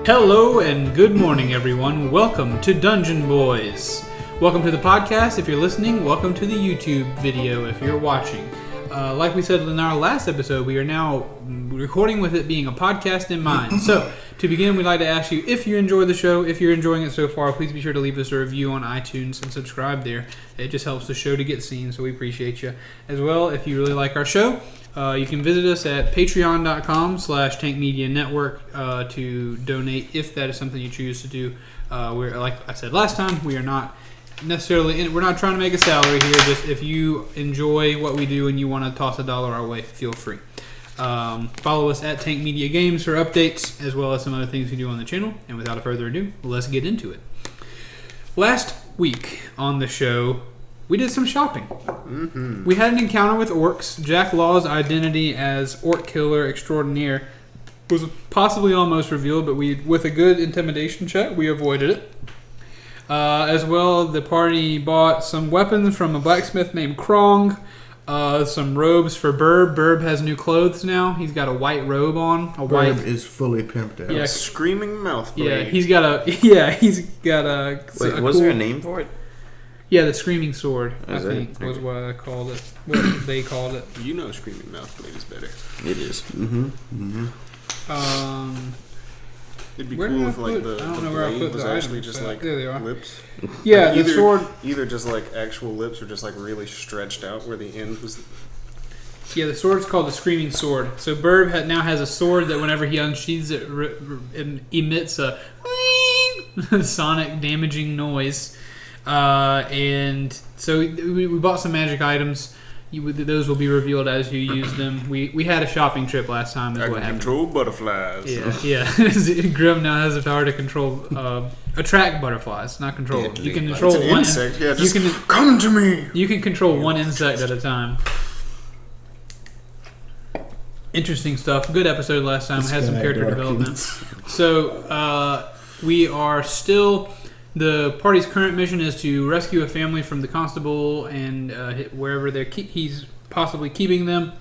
Hello and good morning, everyone. Welcome to Dungeon Boys. Welcome to the podcast if you're listening. Welcome to the YouTube video if you're watching. Like we said in our last episode, we are now recording with it being a podcast in mind. So, to begin, we'd like to ask you, if you enjoy the show, if you're enjoying it so far, please be sure to leave us a review on iTunes and subscribe there. It just helps the show to get seen, so we appreciate you. As well, if you really like our show, you can visit us at patreon.com/tankmedianetwork to donate if that is something you choose to do. We're, like I said last time, we are not necessarily we're not trying to make a salary here. Just if you enjoy what we do and you want to toss $1 our way, feel free. Follow us at Tank Media Games for updates, as well as some other things we do on the channel. And without further ado, let's get into it. Last week on the show, we did some shopping. Mm-hmm. We had an encounter with orcs. Jack Law's identity as orc killer extraordinaire was possibly almost revealed, but with a good intimidation check, we avoided it. As well, the party bought some weapons from a blacksmith named Krong, some robes for Birb. Birb has new clothes now. He's got a white robe on. Birb is fully pimped out. Yeah, screaming mouth blade. Yeah, he's got a. Wait, was there a name for it? Yeah, the screaming sword. I think was what I called it. What they called it. You know, screaming mouth blade is better. It is. Mm-hmm. It'd be cool if like the blade was actually just like there they are. Lips. Yeah, like the sword. Either just like actual lips or just like really stretched out where the end was. Yeah, the sword's called the Screaming Sword. So Birb now has a sword that whenever he unsheathes it, emits a sonic damaging noise. And so we bought some magic items. Those will be revealed as you use them. We had a shopping trip last time. I can control butterflies. Yeah. Grim now has the power to control, attract butterflies, not control them. You can control one insect. Yeah, just come to me. You can control one insect at a time. Interesting stuff. Good episode last time. Had some character development. So we are still. The party's current mission is to rescue a family from the Constable and wherever he's possibly keeping them.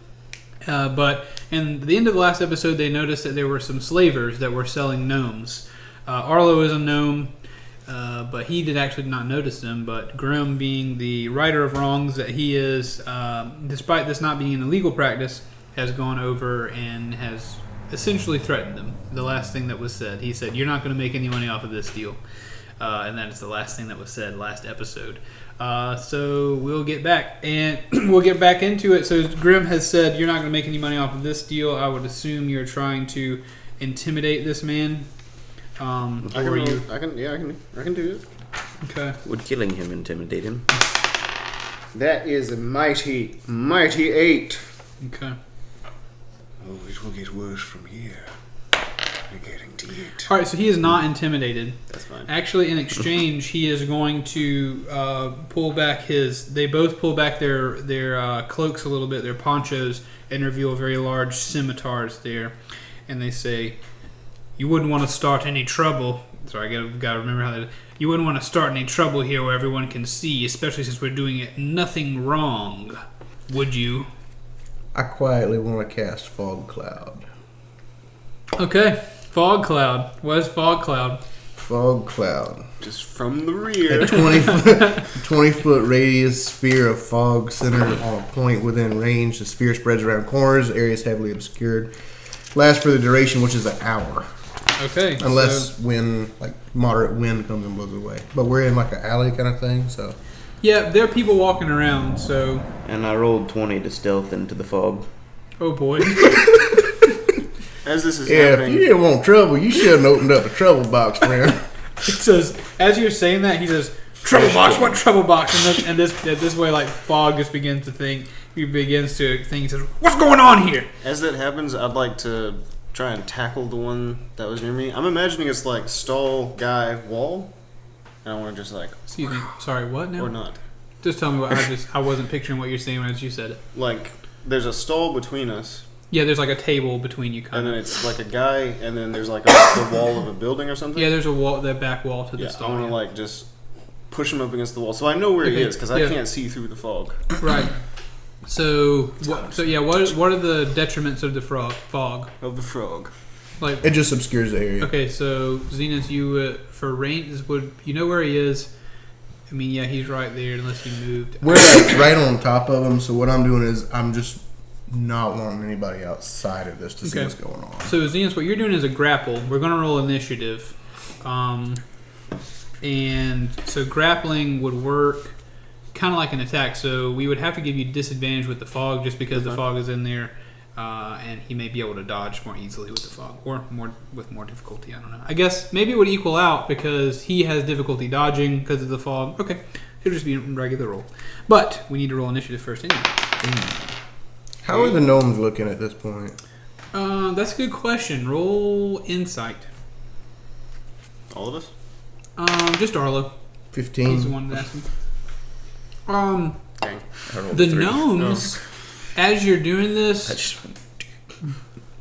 But in the end of the last episode, they noticed that there were some slavers that were selling gnomes. Arlo is a gnome, but he did actually not notice them. But Grim, being the righter of wrongs that he is, despite this not being an illegal practice, has gone over and has essentially threatened them. The last thing that was said, he said, "You're not going to make any money off of this deal." And that is the last thing that was said last episode. So we'll get back into it. So Grim has said, "You're not going to make any money off of this deal." I would assume you're trying to intimidate this man. I can do it. Okay. Would killing him intimidate him? That is a mighty 8. Okay. Oh, it will get worse from here. You're getting to it. All right, so he is not intimidated. That's fine. Actually, in exchange, he is going to pull back They both pull back their cloaks a little bit, their ponchos, and reveal very large scimitars there. And they say, "You wouldn't want to start any trouble." Sorry, I gotta remember how that. "You wouldn't want to start any trouble here where everyone can see, especially since we're doing it nothing wrong, would you?" I quietly want to cast Fog Cloud. Okay. Fog Cloud. What is Fog Cloud? Fog Cloud. Just from the rear. A 20-foot radius sphere of fog centered on a point within range. The sphere spreads around corners, areas heavily obscured. Lasts for the duration, which is an hour. Okay. Unless moderate wind comes and blows it away. But we're in like an alley kind of thing, so. Yeah, there are people walking around, so. And I rolled 20 to stealth into the fog. Oh boy. As this is happening, if you didn't want trouble, you shouldn't opened up a trouble box, friend. It says, as you're saying that, he says, "Trouble box, what trouble box?" And this way, like, fog just begins to think. He begins to think. He says, "What's going on here?" As that happens, I'd like to try and tackle the one that was near me. I'm imagining it's like stall guy wall, and I want to just like. Excuse me. Sorry, what now? Or not. Just tell me what I wasn't picturing what you're saying as you said it. Like, there's a stall between us. Yeah, there's like a table between you, and then it's like a guy, and then there's like the wall of a building or something. Yeah, there's a wall, the back wall to the stall. I want to like just push him up against the wall, so I know where he is because I can't see through the fog. Right. So what are the detriments of the fog? Of the frog. Like it just obscures the area. Okay, so Zenas, you for range would you know where he is? I mean, yeah, he's right there unless he moved. We're like right on top of him. So what I'm doing is I'm just not wanting anybody outside of this to see what's going on. So Zenas, what you're doing is a grapple. We're going to roll initiative, and so grappling would work kind of like an attack. So we would have to give you disadvantage with the fog just because the fog is in there. And he may be able to dodge more easily with the fog, or with more difficulty. I don't know. I guess maybe it would equal out because he has difficulty dodging because of the fog. Okay, it'll just be a regular roll. But we need to roll initiative first anyway. How are the gnomes looking at this point? That's a good question. Roll insight. All of us? Just Arlo. 15. He's the one that's asking. Dang. The gnomes, as you're doing this,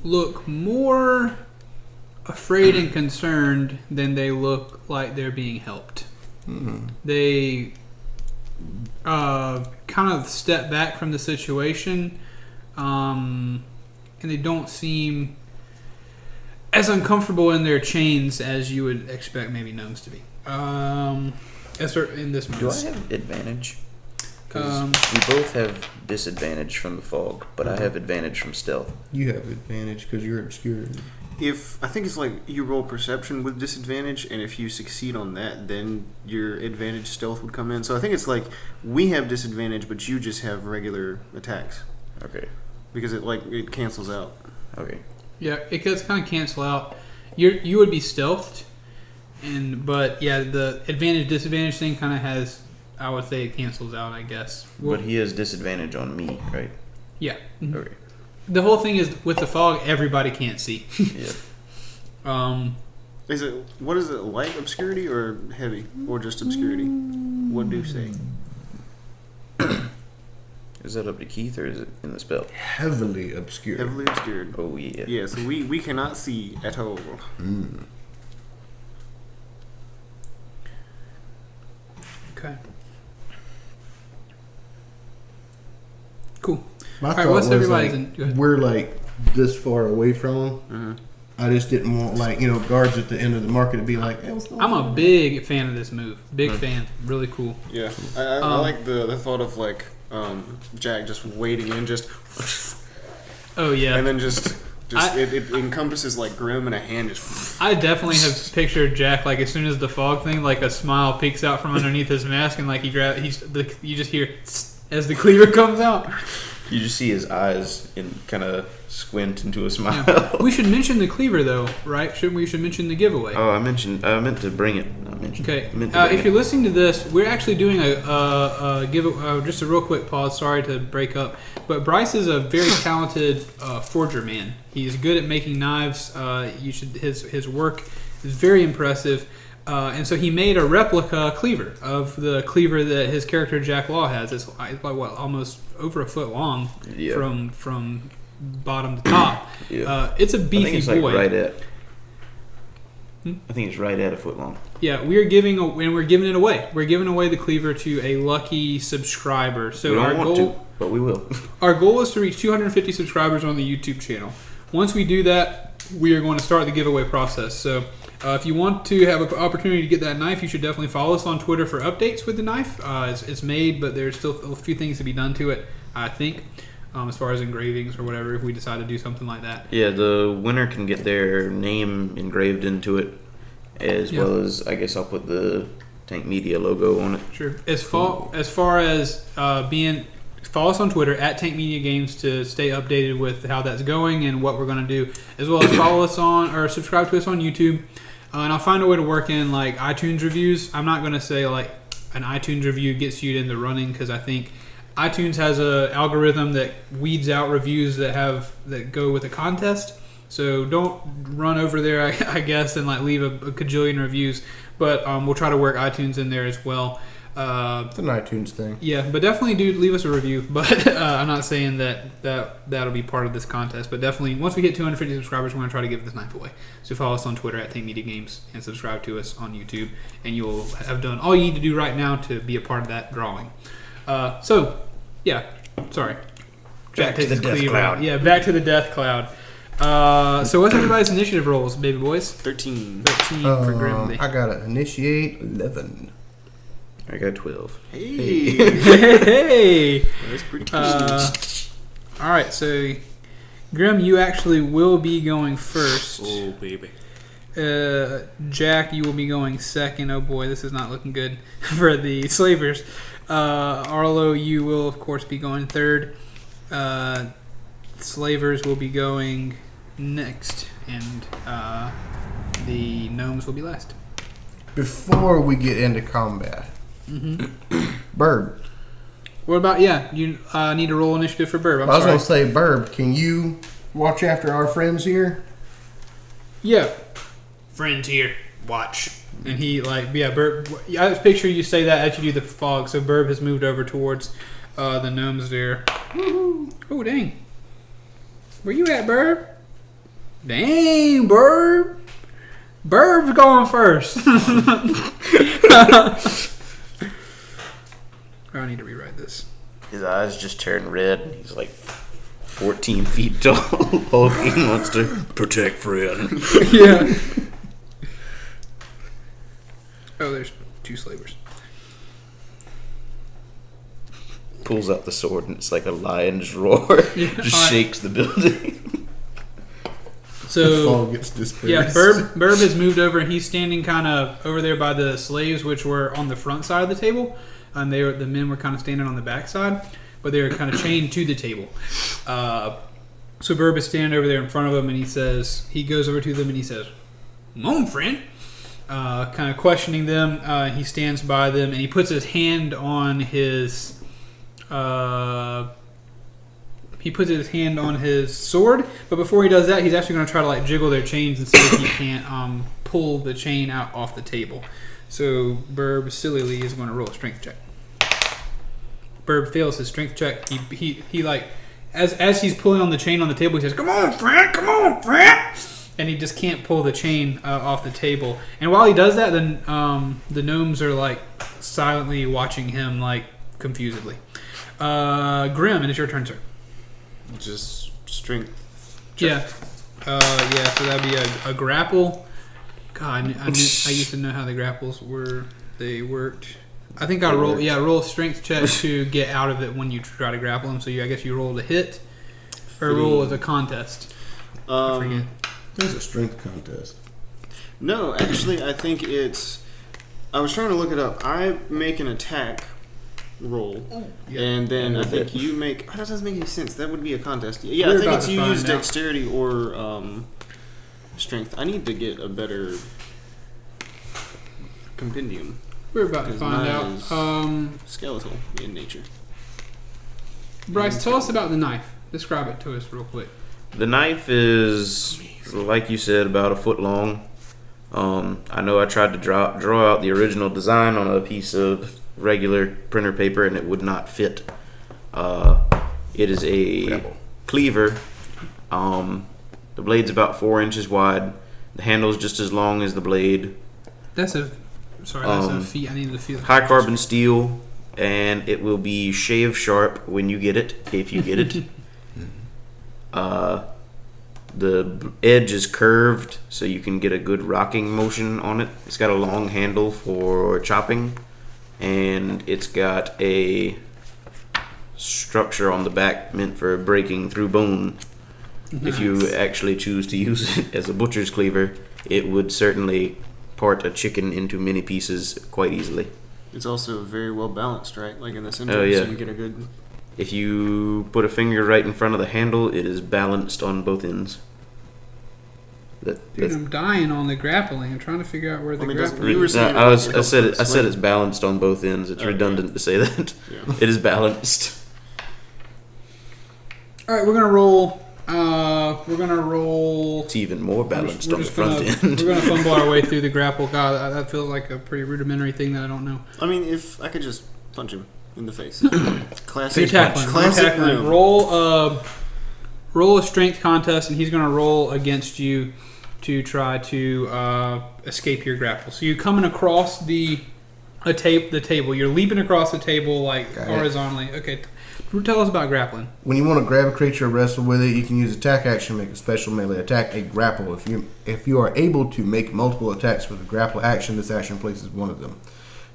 look more afraid and concerned than they look like they're being helped. Mm-hmm. They kind of step back from the situation, and they don't seem as uncomfortable in their chains as you would expect maybe gnomes to be. In this moment. Do I have advantage? Because we both have disadvantage from the fog, but I have advantage from stealth. You have advantage because you're obscured. I think it's like you roll perception with disadvantage, and if you succeed on that, then your advantage stealth would come in. So I think it's like we have disadvantage, but you just have regular attacks. Okay. Because it cancels out. Okay. Yeah, it does kind of cancel out. You would be stealthed, but yeah, the advantage disadvantage thing kind of has. I would say it cancels out, I guess. But he has disadvantage on me, right? Yeah. Mm-hmm. Okay. The whole thing is with the fog, everybody can't see. Yeah. What is it, light obscurity or heavy? Or just obscurity? What do you say? Is that up to Keith or is it in the spell? Heavily obscured. Heavily obscured. Oh, yeah. Yeah, so we cannot see at all. Mm. Okay. Cool. My all right, thought what's was everybody's like, we're like this far away from them. Mm-hmm. I just didn't want guards at the end of the market to be like, hey, what's going on? I'm a big fan of this move. Big fan. Really cool. Yeah, I like the thought of Jack just wading in, just. Oh yeah. And then it encompasses like Grim and a hand just. I definitely have pictured Jack like as soon as the fog thing, like a smile peeks out from underneath his mask, and like you just hear as the cleaver comes out. You just see his eyes and kind of squint into a smile. Yeah. We should mention the cleaver though, right? We should mention the giveaway. Oh, I meant to bring it. Okay. If you're listening to this, we're actually doing a just a real quick pause. Sorry to break up, but Brice is a very talented forger man. He's good at making knives. His work is very impressive. And so he made a replica cleaver of the cleaver that his character Jack Law has. It's like almost over a foot long from bottom to top. Yeah. It's a beefy I think it's boy. I think it's right at a foot long. Yeah, we're giving it away. We're giving away the cleaver to a lucky subscriber. So we don't want to, but we will. Our goal is to reach 250 subscribers on the YouTube channel. Once we do that, we are going to start the giveaway process. So if you want to have an opportunity to get that knife, you should definitely follow us on Twitter for updates with the knife. It's made, but there's still a few things to be done to it, I think, as far as engravings or whatever, if we decide to do something like that. Yeah, the winner can get their name engraved into it, as well as, I guess I'll put the Tank Media logo on it. Sure. As far as follow us on Twitter at Tank Media Games to stay updated with how that's going and what we're going to do, as well as follow us on or subscribe to us on YouTube. And I'll find a way to work in like iTunes reviews. I'm not going to say like an iTunes review gets you in the running because I think iTunes has a algorithm that weeds out reviews that go with a contest. So don't run over there, I guess, and like leave a cajillion reviews. But we'll try to work iTunes in there as well. It's an iTunes thing. Yeah, but definitely do leave us a review. But I'm not saying that'll be part of this contest. But definitely, once we get 250 subscribers, we're going to try to give this knife away. So follow us on Twitter at Tank Media Games and subscribe to us on YouTube. And you'll have done all you need to do right now to be a part of that drawing. Sorry. Back to the death cloud. Yeah, back to the death cloud. So what's everybody's initiative rolls, baby boys? 13. 13 for Grim. I got to initiate 11. I got 12. Hey. Hey! That's pretty cool. All right, so Grim, you actually will be going first. Oh, baby. Jack, you will be going second. Oh boy, this is not looking good for the slavers. Arlo, you will of course be going third. Slavers will be going next, and the gnomes will be last. Before we get into combat, Birb. What about you need to roll initiative for Burb. I was going to say, Birb, can you watch after our friends here? Yeah. Friends here. Watch. And he Burb. I just picture you say that as you do the fog. So Burb has moved over towards the gnomes there. Woohoo! Oh dang. Where you at, Burb? Dang, Burb. Burb's going first. I need to rewrite this. His eyes just turn red, and he's like 14 feet tall. Hulking wants to protect friend. Yeah. Oh, there's 2 slavers. Pulls out the sword, and it's like a lion's roar. Just shakes the building. So The fog gets dispersed. yeah, Burb has moved over, and he's standing kind of over there by the slaves, which were on the front side of the table, and the men were kind of standing on the back side, but they were kind of chained to the table. So Burb is standing over there in front of them, and he goes over to them, and he says, "Come on, friend." Kind of questioning them. He stands by them, and he puts his hand on his. He puts his hand on his sword, but before he does that, he's actually going to try to jiggle their chains and see if he can't pull the chain out off the table. So Burb sillily is going to roll a strength check. Burb fails his strength check. He as he's pulling on the chain on the table, he says, "Come on, friend! Come on, friend!" And he just can't pull the chain off the table. And while he does that, then the gnomes are silently watching him confusedly. Grim, and it's your turn, sir. Just strength. Yeah. So that'd be a grapple. God, I used to know how the grapples worked. I think I roll a strength check to get out of it when you try to grapple him. So I guess you roll to hit, or roll as a contest. I forget. There's a strength contest. No, actually, I think it's. I was trying to look it up. I make an attack roll, and then I think you make. Oh, that doesn't make any sense. That would be a contest. Yeah, I think it's you use dexterity or strength. I need to get a better compendium. We're about to find out. Skeletal in nature. Bryce, tell us about the knife. Describe it to us real quick. The knife is, like you said, about a foot long. I know I tried to draw out the original design on a piece of regular printer paper, and it would not fit. It is a cleaver. The blade's about 4 inches wide. The handle's just as long as the blade. That's a feat. I need to feel. High carbon steel, and it will be shave sharp when you get it, if you get it. The edge is curved, so you can get a good rocking motion on it. It's got a long handle for chopping, and it's got a structure on the back meant for breaking through bone. Nice. If you actually choose to use it as a butcher's cleaver, it would certainly part a chicken into many pieces quite easily. It's also very well balanced, right? Like in the center, so you get a good... If you put a finger right in front of the handle, it is balanced on both ends. Dude, I'm dying on the grappling. I'm trying to figure out where the grappling is. I said it's balanced on both ends. It's redundant to say that. Yeah. It is balanced. All right, we're gonna roll. It's even more balanced on the front end. We're gonna fumble our way through the grapple. God, that feels like a pretty rudimentary thing that I don't know. I mean, if I could just punch him in the face. Classic punch. Classic punch. Roll a strength contest, and he's gonna roll against you to try to escape your grapple. So you're coming across the table. You're leaping across the table horizontally. Okay. Tell us about grappling. When you want to grab a creature or wrestle with it, you can use attack action to make a special melee attack, a grapple. If you are able to make multiple attacks with a grapple action, this action places one of them.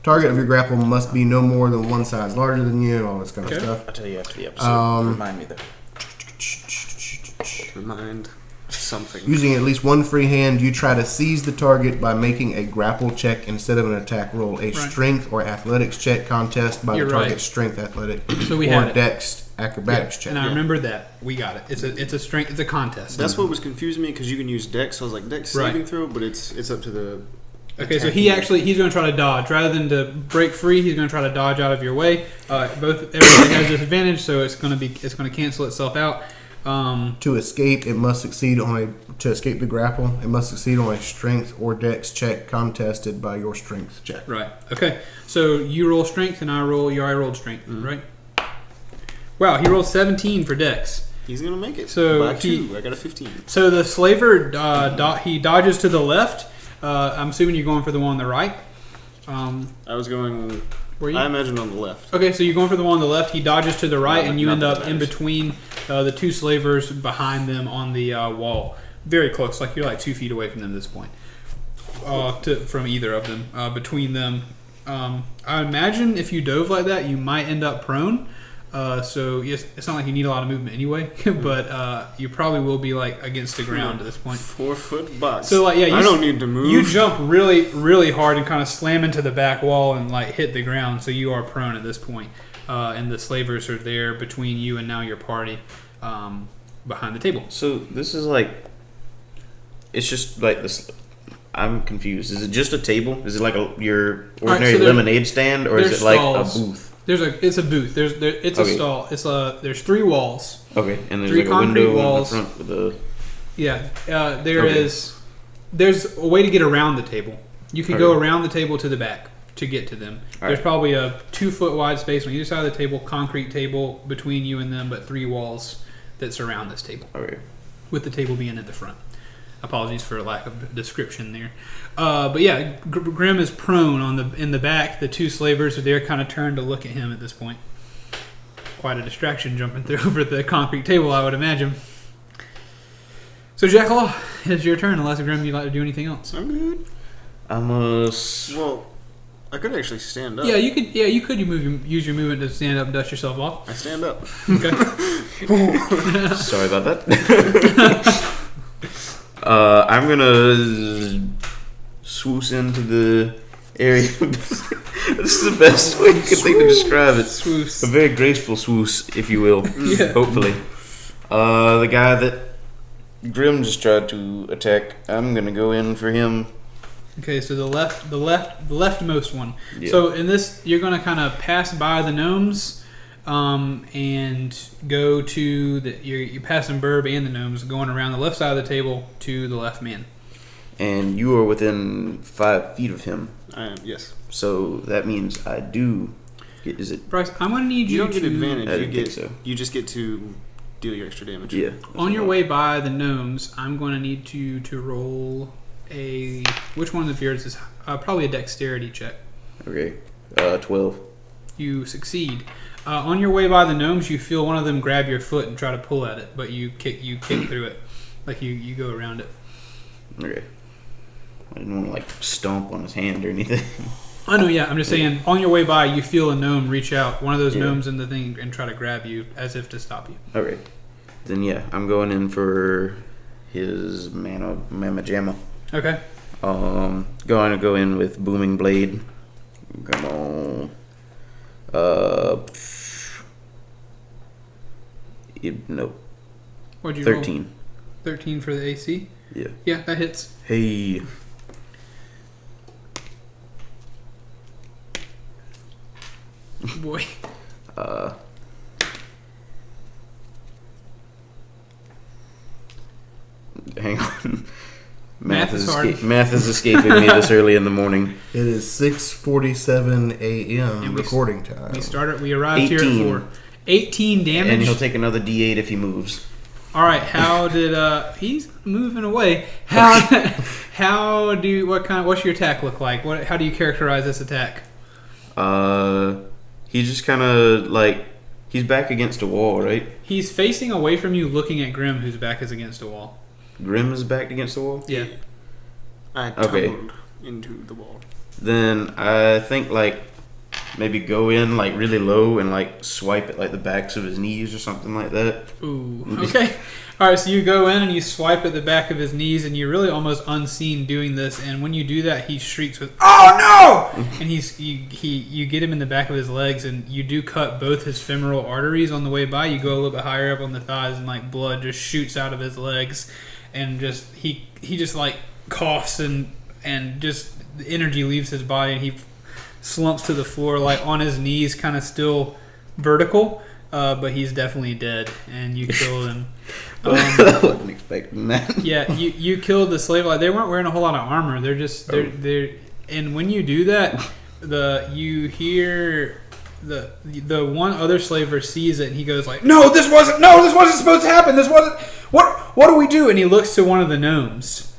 Target of your grapple must be no more than one size larger than you, and all this kind of stuff. I'll tell you after the episode. Remind me though. Remind something. Using at least one free hand, you try to seize the target by making a grapple check instead of an attack roll. A strength or athletics check contest by the target's strength, athletic, so we or dex acrobatics check. And I remember that. We got it. It's a strength. It's a contest. That's what was confusing me because you can use dex. So I was like dex saving throw, but it's up to the. Okay, so he's going to try to dodge rather than to break free. He's going to try to dodge out of your way. Everybody has disadvantage, so it's going to cancel itself out. To escape the grapple, it must succeed on a strength or dex check contested by your strength check. Right. Okay. So you roll strength, and I rolled strength. Mm-hmm. Right. Wow, he rolled 17 for dex. He's gonna make it. So by 2, I got a 15. So the slaver he dodges to the left. I'm assuming you're going for the one on the right. I was going. Were you? I imagine on the left. Okay, so you're going for the one on the left. He dodges to the right, and you end up in between the two slavers behind them on the wall. Very close, like you're like 2 feet away from them at this point. From either of them. Between them. I imagine if you dove like that, you might end up prone. So yes, it's not like you need a lot of movement anyway, but you probably will be like against the ground at this point. 4-foot box. So like I don't need to move. You jump really, really hard and kind of slam into the back wall and like hit the ground. So you are prone at this point, and the slavers are there between you and now your party behind the table. So this is like, it's just like this. I'm confused. Is it just a table? Is it like your ordinary lemonade stand, or is it like stalls. A booth? It's a booth. It's a stall. There's 3 walls. Okay, and there's 3 like a concrete window walls. in the front with a. Yeah, there's a way to get around the table. You can go around the table to the back to get to them. There's probably a 2-foot wide space on either side of the table, concrete table between you and them, but 3 walls that surround this table. Okay. With the table being at the front. Apologies for lack of description there. But yeah, Grim is prone in the back. The 2 slavers are there, kind of turned to look at him at this point. Quite a distraction jumping through over the concrete table, I would imagine. So Jackalaw, it's your turn. Unless Grim, you'd like to do anything else. I'm good. Well, I could actually stand up. Yeah, you could. Yeah, you could. Use your movement to stand up and dust yourself off. I stand up. Okay. Sorry about that. I'm gonna swoosh into the area. This is the best way I can think to describe it. Swoosh. A very graceful swoosh, if you will. Yeah. Hopefully. The guy that Grim just tried to attack, I'm gonna go in for him. Okay, so the leftmost one. Yeah. So in this, you're gonna kind of pass by the gnomes. And go to you're passing Birb and the gnomes, going around the left side of the table to the left man. And you are within 5 feet of him. I am, yes. So that means I do. Is it Brice? I'm gonna need you. You don't get to, advantage. You so. just get to deal your extra damage. Yeah. On your way by the gnomes, I'm gonna need you to roll a. Which one of the yours is probably a dexterity check. Okay. 12. You succeed. On your way by the gnomes, you feel one of them grab your foot and try to pull at it, but you kick through it, like you go around it. Okay. I didn't want to like stomp on his hand or anything. I know, yeah. I'm just saying, on your way by, you feel a gnome reach out, one of those gnomes in the thing, and try to grab you as if to stop you. Okay. Then yeah, I'm going in for his Mama Jamma. Okay. Going to go in with Booming Blade. Come on. No. What'd you 13. roll? 13 for the AC? Yeah. Yeah, that hits. Hey. Boy. Hang on. Math is hard. Math is escaping me this early in the morning. It is 6:47 a.m. recording time. We arrived 18. Here at 4. 18 damage. And he'll take another D8 if he moves. All right. How did he's moving away? What's your attack look like? How do you characterize this attack? He just kind of like He's back against a wall, right? He's facing away from you, looking at Grim, whose back is against a wall. Grim is back against the wall? Yeah. I tumbled into the wall. Then I think, like, maybe go in, like, really low and, like, swipe at, like, the backs of his knees or something like that. Ooh. Okay. All right, so you go in and you swipe at the back of his knees, and you're really almost unseen doing this. And when you do that, he shrieks with "Oh no!" And you get him in the back of his legs, and you do cut both his femoral arteries on the way by. You go a little bit higher up on the thighs, and like blood just shoots out of his legs, and just he just like coughs and just the energy leaves his body, and he slumps to the floor, like on his knees, kind of still vertical. But he's definitely dead, and you killed him. I wasn't expecting that. Yeah, you killed the slave. Like they weren't wearing a whole lot of armor. They're just they're. And when you do that, you hear the one other slaver sees it, and he goes like, "No, this wasn't supposed to happen. This wasn't. What do we do?" And he looks to one of the gnomes,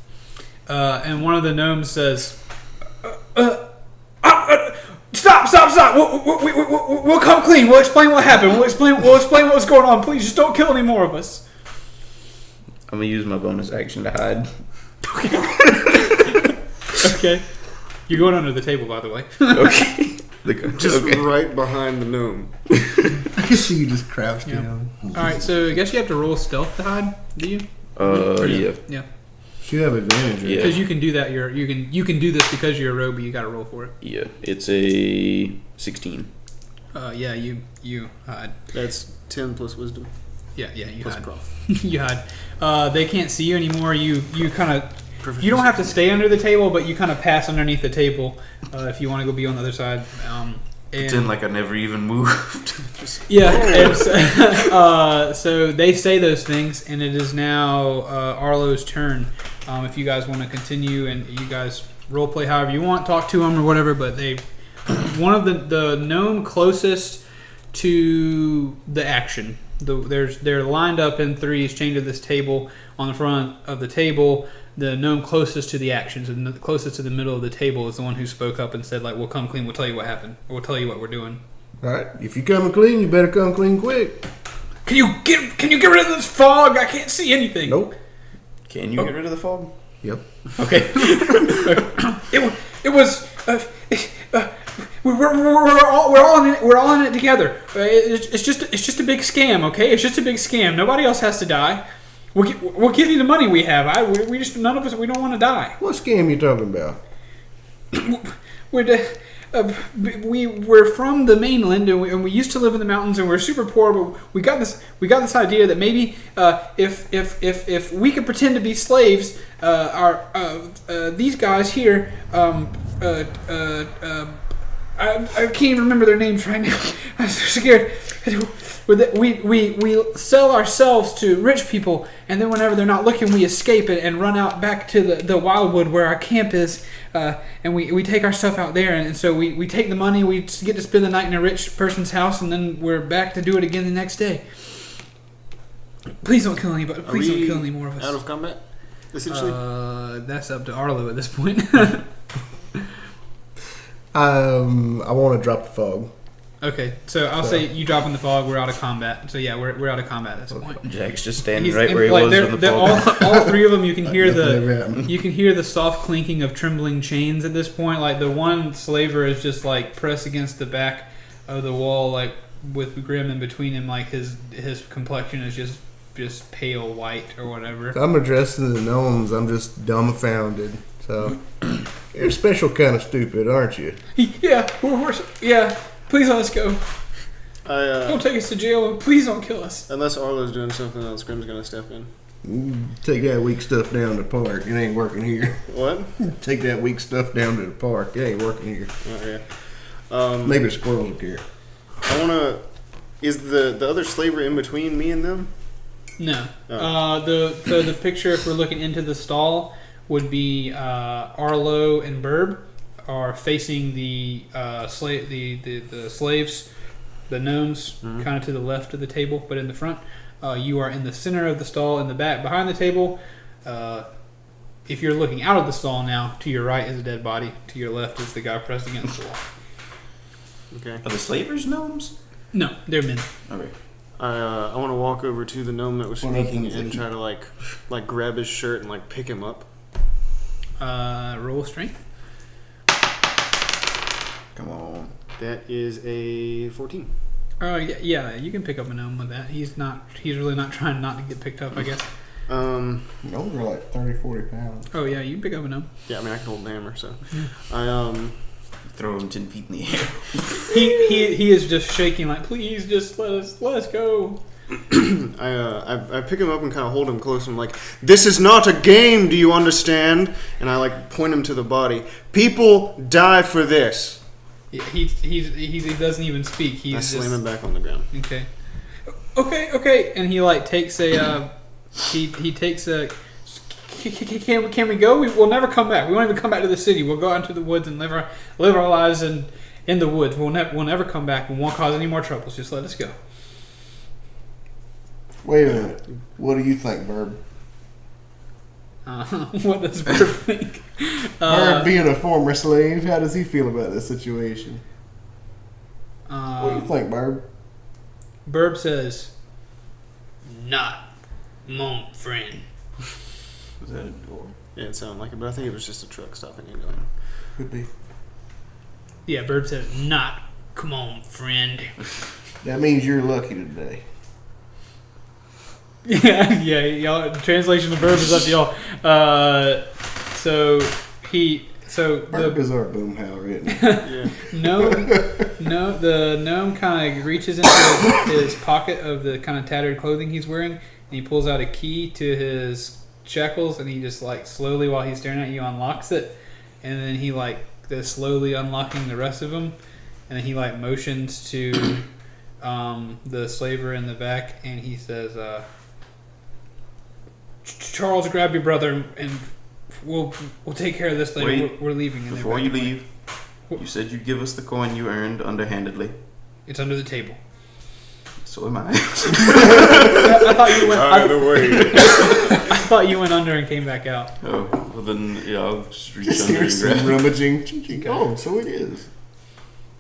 and one of the gnomes says, Stop! We'll come clean. We'll explain what happened. We'll explain what was going on. Please, just don't kill any more of us. I'm gonna use my bonus action to hide. Okay. You're going under the table, by the way. Okay. Just right behind the gnome. I can see you just crouched down. All right, so I guess you have to roll stealth to hide. Do you? Yeah. Yeah. You have advantage. Yeah. Because you can do that. You can do this because you're a rogue, but you got to roll for it. Yeah. It's a 16. Yeah. You hide. That's 10 plus wisdom. Yeah. You Plus hide. prof. You hide. They can't see you anymore. You kind of. You don't have to stay under the table, but you kind of pass underneath the table if you want to go be on the other side. Pretend like I never even moved. Yeah. So they say those things, and it is now Arlo's turn. If you guys want to continue, and you guys role play however you want, talk to them or whatever. But one of the gnome closest to the action. They're lined up in threes, chained to this table on the front of the table. The gnome closest to the actions and the closest to the middle of the table is the one who spoke up and said, like, "We'll come clean. We'll tell you what happened. Or we'll tell you what we're doing." All right. If you're coming clean, you better come clean quick. Can you get rid of this fog? I can't see anything. Nope. Can you get rid of the fog? Yep. Okay. It was. We're all in it together. It's just a big scam. Okay, it's just a big scam. Nobody else has to die. We'll give you the money we have. We just none of us. We don't want to die. What scam you talking about? We're from the mainland, and we used to live in the mountains, and we're super poor. But we got this idea that maybe if we could pretend to be slaves, these guys here, I can't even remember their names right now. I'm so scared. We sell ourselves to rich people, and then whenever they're not looking, we escape and run out back to the wildwood where our camp is, and we take our stuff out there, and so we take the money, we get to spend the night in a rich person's house, and then we're back to do it again the next day. Please don't kill anybody. Please don't kill any more of us. Out of combat, essentially. That's up to Arlo at this point. I want to drop the fog. Okay, so I'll say you drop in the fog. We're out of combat. So yeah, we're out of combat at this point. Jack's just standing He's right in- where he like, was they're- when the they're fog. all three of them. You can hear Definitely you can hear the soft clinking of trembling chains at this point. Like the one slaver is just like pressed against the back of the wall, like with Grim in between him. Like his complexion is just pale white or whatever. I'm addressing the gnomes. I'm just dumbfounded. So you're special kind of stupid, aren't you? Yeah, yeah. Please let us go. Don't take us to jail. And please don't kill us. Unless Arlo's doing something else, Grim's gonna step in. Take that weak stuff down to the park. It ain't working here. What? Take that weak stuff down to the park. It ain't working here. Okay. Maybe the squirrels will care. I wanna. Is the other slaver in between me and them? No. Oh. The picture, if we're looking into the stall, would be Arlo and Birb are facing the slaves, the gnomes, kind of to the left of the table, but in the front. You are in the center of the stall, in the back, behind the table. If you're looking out of the stall now, to your right is a dead body. To your left is the guy pressed against the wall. Okay. Are the slavers gnomes? No, they're men. Okay. I want to walk over to the gnome that was speaking and try to like grab his shirt and like pick him up. Roll strength. Come on. That is a 14. Oh yeah, you can pick up a gnome with that. He's really not trying not to get picked up, I guess. Gnomes are like 30, 40 pounds. Oh yeah, you can pick up a gnome. Yeah, I mean I can hold the hammer, so Throw him 10 feet in the air. he is just shaking like, please just let us go. I pick him up and kind of hold him close. I'm like, this is not a game. Do you understand? And I like point him to the body. People die for this. He doesn't even speak. I slam him back on the ground. Okay. And he like takes a he takes a. Can we go? We'll never come back. We won't even come back to the city. We'll go out into the woods and live our lives in the woods. We'll never come back. We won't cause any more troubles. Just let us go. Wait a minute. What do you think, Birb? What does Birb think? Birb being a former slave, how does he feel about this situation? What do you think, Birb? Birb says, "Not mon friend." Was that a door? Yeah, it sounded like it, but I think it was just a truck stopping you going. Could be. Yeah, Birb says, "Not come on, friend." That means you're lucky today. Yeah, y'all. Translation of Birb is up to y'all. Birb is our boomhauer, isn't he? Yeah. The gnome kind of reaches into his pocket of the kind of tattered clothing he's wearing, and he pulls out a key to his shackles, and he just like slowly, while he's staring at you, unlocks it, and then he like is slowly unlocking the rest of them, and then he like motions to the slaver in the back, and he says, "Charles, grab your brother, and we'll take care of this later. Wait, we're leaving." And before you leave, you said you'd give us the coin you earned underhandedly. It's under the table. So am I. I thought you went. I thought you went under and came back out. Oh, well then, yeah, I'll just reach Just under hear and some grab. rummaging. Oh, so it is.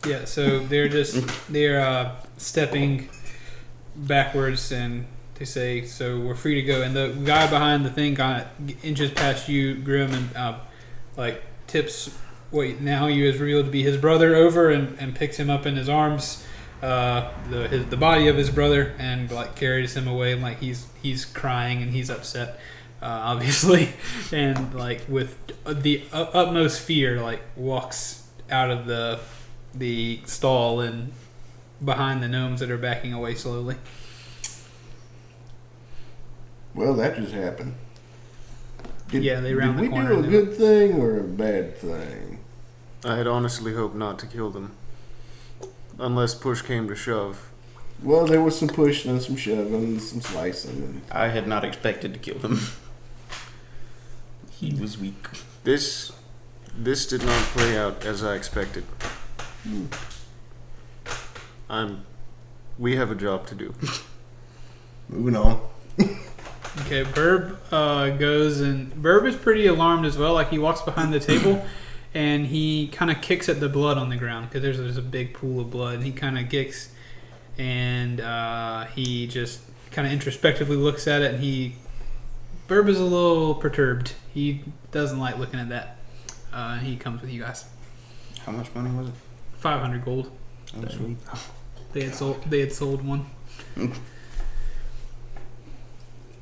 Yeah, so they're stepping backwards, and they say, "So we're free to go." And the guy behind the thing kind of inches past you, Grim, and like tips what now you is revealed to be his brother over, and picks him up in his arms, the body of his brother, and like carries him away, and like he's crying and he's upset, obviously, and like with the utmost fear, like walks out of the stall and behind the gnomes that are backing away slowly. Well, that just happened. They round the corner. Did we do a good thing or a bad thing? I had honestly hoped not to kill them, unless push came to shove. Well, there was some pushing and some shoving and some slicing. I had not expected to kill him. He was weak. This did not play out as I expected. We have a job to do. Moving on. Okay, Burb goes, and Burb is pretty alarmed as well. Like, he walks behind the table, and he kind of kicks at the blood on the ground, because there's a big pool of blood, and he kind of kicks, and he just kind of introspectively looks at it, and Burb is a little perturbed. He doesn't like looking at that. He comes with you guys. How much money was it? 500 gold. Oh, sweet. They had sold one.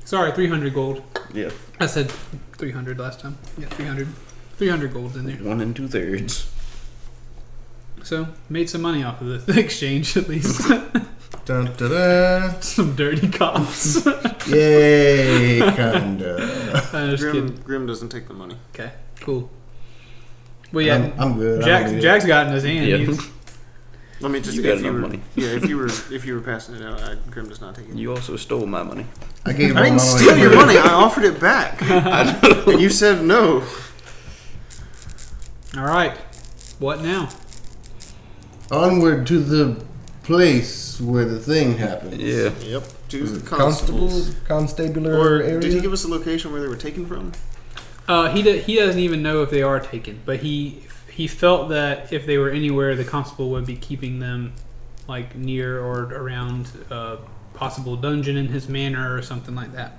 Sorry, 300 gold. Yeah. I said 300 last time. Yeah, 300. 300 gold's in there. 1 2/3. So, made some money off of the exchange, at least. Dun, da, da. Some dirty cops. Yay, kinda. I'm just kidding. Grim doesn't take the money. Okay, cool. Well, yeah, I'm good. I don't need it. Jack's got it in his hand. Yeah. He's- Let me just You got if you enough were, money. Yeah, if you were passing it out, Grim does not take it. You also stole my money. I gave I didn't all my steal your money. I offered it back. And you said no. All right. What now? Onward to the place where the thing happened. Yeah. Yep. To Was it constables. Constabulary Or area? did he give us a location where they were taken from? He doesn't even know if they are taken, but he felt that if they were anywhere, the constable would be keeping them like near or around a possible dungeon in his manor or something like that.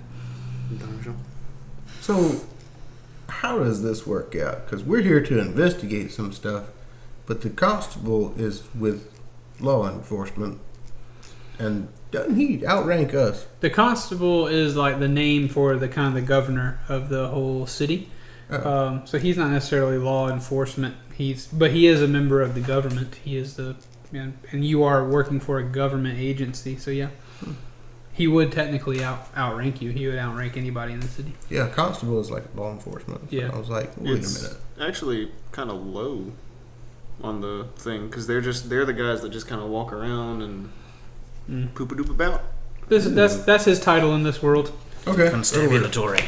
So, how does this work out? Because we're here to investigate some stuff, but the constable is with law enforcement, and doesn't he outrank us? The constable is like the name for the kind of the governor of the whole city. Oh. So he's not necessarily law enforcement. But he is a member of the government. He is and you are working for a government agency. So yeah, he would technically outrank you. He would outrank anybody in the city. Yeah, constable is like law enforcement. So Yeah. I was like, wait a It's minute. actually kind of low on the thing because they're the guys that just kind of walk around and poop a doop about. That's his title in this world. Okay. Constabulatory.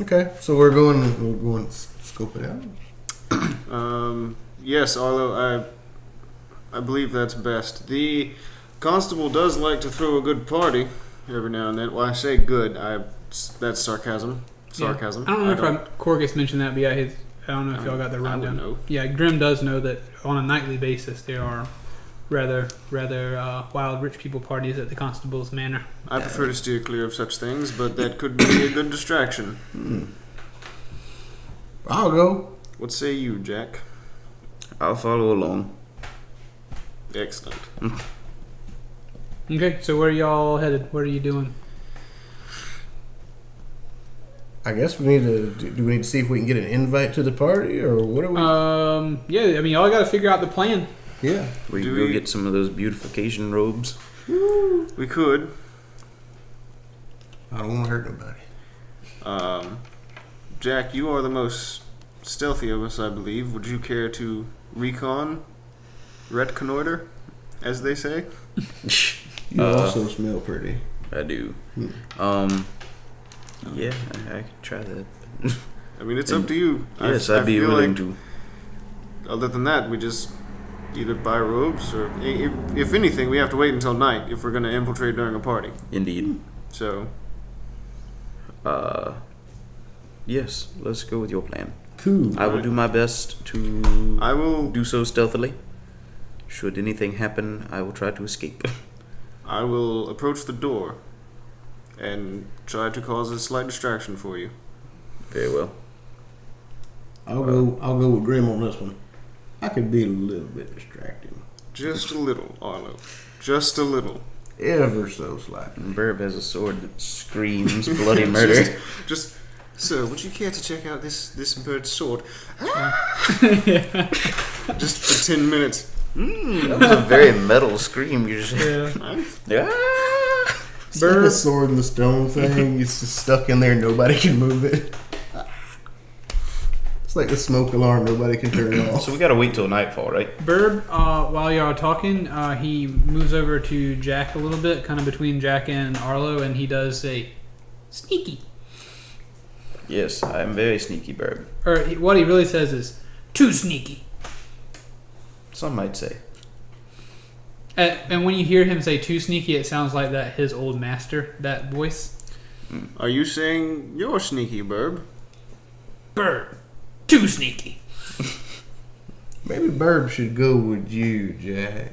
Okay, so we're going to scope it out. Yes, Arlo, I believe that's best. The constable does like to throw a good party every now and then. Well, I say good. That's sarcasm. Sarcasm. Yeah. I don't know if Corgus mentioned that, but yeah, I don't know if y'all got the rundown. I would know. Yeah, Grim does know that on a nightly basis there are rather wild rich people parties at the constable's manor. I prefer to steer clear of such things, but that could be a good distraction. I'll go. What say you, Jack? I'll follow along. Excellent. Okay, so where are y'all headed? What are you doing? I guess we need to. Do we need to see if we can get an invite to the party, or what are we? Yeah, I mean, y'all got to figure out the plan. Yeah. We can go get some of those beautification robes. We could. I don't want to hurt nobody. Jack, you are the most stealthy of us, I believe. Would you care to reconnoiter, as they say? You also smell pretty. I do. Yeah, I could try that. I mean, it's up to you. Yes, I'd be willing to. Other than that, we just either buy robes, or if anything, we have to wait until night if we're going to infiltrate during a party. Indeed. So, yes, let's go with your plan. Cool. I will do my best to I will do so stealthily. Should anything happen, I will try to escape. I will approach the door and try to cause a slight distraction for you. Very well. I'll go with Grim on this one. I could be a little bit distracting. Just a little, Arlo. Just a little. Ever so slightly. Burb has a sword that screams bloody murder. Just, sir, would you care to check out this bird's sword? Just for 10 minutes. That was a very metal scream. You just Yeah. It's like a sword in the stone thing. It's just stuck in there. Nobody can move it. It's like the smoke alarm. Nobody can turn it off. So we gotta wait till nightfall, right? Bird, while y'all are talking, he moves over to Jack a little bit, kind of between Jack and Arlo, and he does say, "Sneaky." Yes, I am very sneaky, Burb. Or what he really says is, "Too sneaky." Some might say. And when you hear him say "too sneaky," it sounds like that his old master, that voice. Are you saying you're sneaky, Burb? Bird, too sneaky. Maybe Burb should go with you, Jack.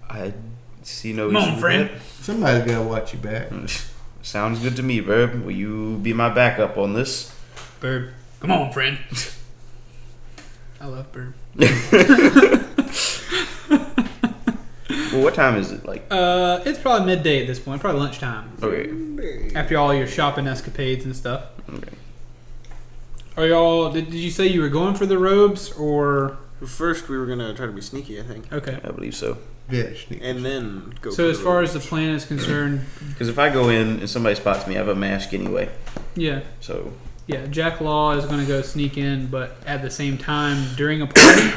I see no Come issue on, with friend. Somebody's got to watch you back. that. Sounds good to me, Burb. Will you be my backup on this? Bird, come on, friend. I love Bird. Well, what time is it? Like, It's probably midday at this point, probably lunchtime. okay. After all your shopping escapades and stuff. Okay. Are y'all? Did you say you were going for the robes or? First, we were going to try to be sneaky, I think. Okay. I believe so. Yeah, sneak. And then go So for as the far robes. as the plan is concerned, Because if I go in and somebody spots me, I have a mask anyway. yeah, So Jack Law is going to go sneak in, but at the same time during a party.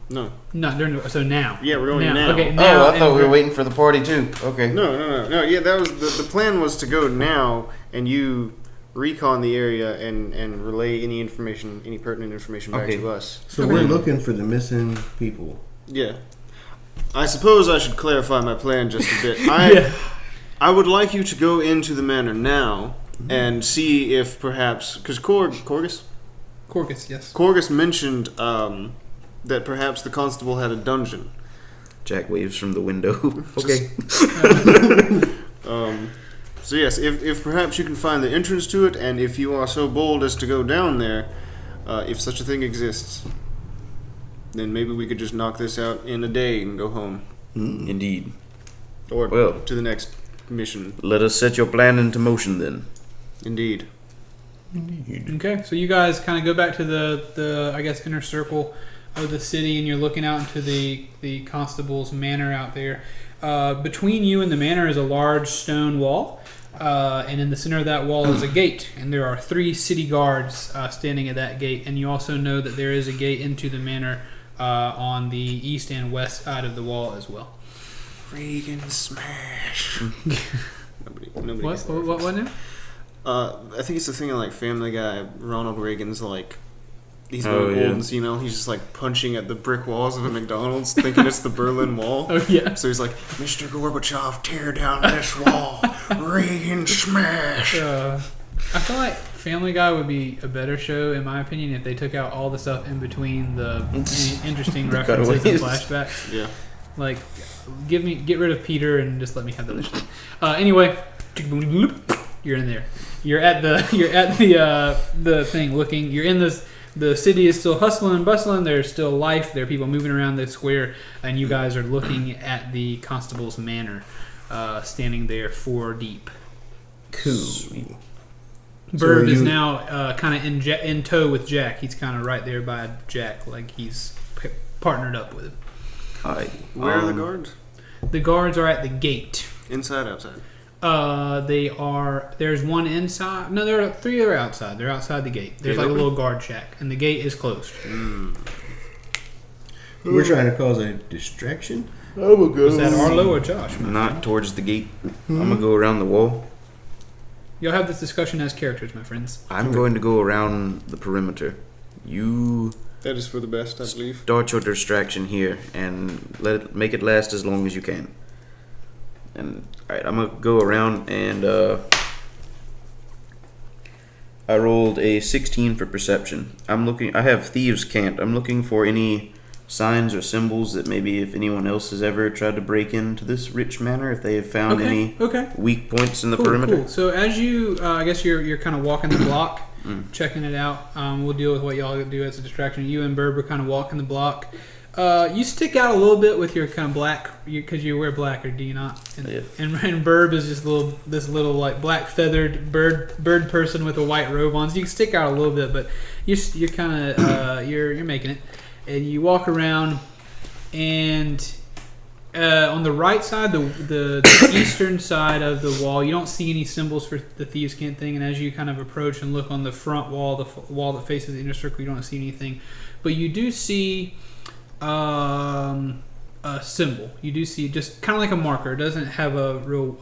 No. Not during. So now. Yeah, we're going now. Okay. Now. oh, I thought we were waiting for the party too. Okay. No. Yeah, that was the plan was to go now, and you recon the area and relay any information, any pertinent information back Okay. to us. So we're looking for the missing people. Yeah. I suppose I should clarify my plan just a bit. I would like you to go into the manor now and see if perhaps, because Corgus, yes. Corgus mentioned that perhaps the constable had a dungeon. Jack waves from the window. Okay. So yes, if perhaps you can find the entrance to it, and if you are so bold as to go down there, if such a thing exists, then maybe we could just knock this out in a day and go home. Indeed. Or Well, to the next mission. let us set your plan into motion then. Indeed. Okay, so you guys kind of go back to the I guess inner circle of the city, and you're looking out into the constable's manor out there. Between you and the manor is a large stone wall, and in the center of that wall is a gate, and there are 3 city guards standing at that gate. And you also know that there is a gate into the manor on the east and west side of the wall as well. Regan smash. Nobody What? gets that What reference. now? I think it's the thing in like Family Guy. Ronald Reagan's like, he's Oh, old yeah. and senile. He's just like punching at the brick walls of a McDonald's, thinking it's the Berlin Wall. Oh yeah. So he's like, Mr. Gorbachev, tear down this wall. Reagan smash. I feel like Family Guy would be a better show, in my opinion, if they took out all the stuff in between the interesting references and cutaways. flashbacks. Yeah. Like, get rid of Peter and just let me have the other stuff. Anyway, you're in there. You're at the thing looking. You're in this. The city is still hustling and bustling. There's still life. There are people moving around the square, and you guys are looking at the constable's manor, standing there 4 deep. Cool. Bird is now kind of in tow with Jack. He's kind of right there by Jack, like he's partnered up with him. Hi. Where are the guards? The guards are at the gate. Inside, outside? They are. There's one inside. No, there are 3 that are outside. They're outside the gate. There's like a little guard shack, and the gate is closed. We're trying to cause a distraction. Is that Arlo or Josh? Not towards the gate. I'm going to go around the wall. Y'all have this discussion as characters, my friends. I'm going to go around the perimeter. You That is for the best, I believe. start your distraction here and make it last as long as you can. And alright, I'm gonna go around and I rolled a 16 for perception. I have thieves' cant. I'm looking for any signs or symbols that maybe if anyone else has ever tried to break into this rich manor, if they have found any weak points in the perimeter. Cool. So as you, I guess you're kind of walking the block, checking it out. We'll deal with what y'all do as a distraction. You and Birb are kind of walking the block. You stick out a little bit with your kind of black, because you wear black, or do you not? And, Yeah. and Birb is just this little like black feathered bird person with a white robe on. So you can stick out a little bit, but you're kind of you're making it. And you walk around, and on the right side, the eastern side of the wall, you don't see any symbols for the thieves' cant thing. And as you kind of approach and look on the front wall, the wall that faces the inner circle, you don't see anything. But you do see a symbol. You do see just kind of like a marker. It doesn't have a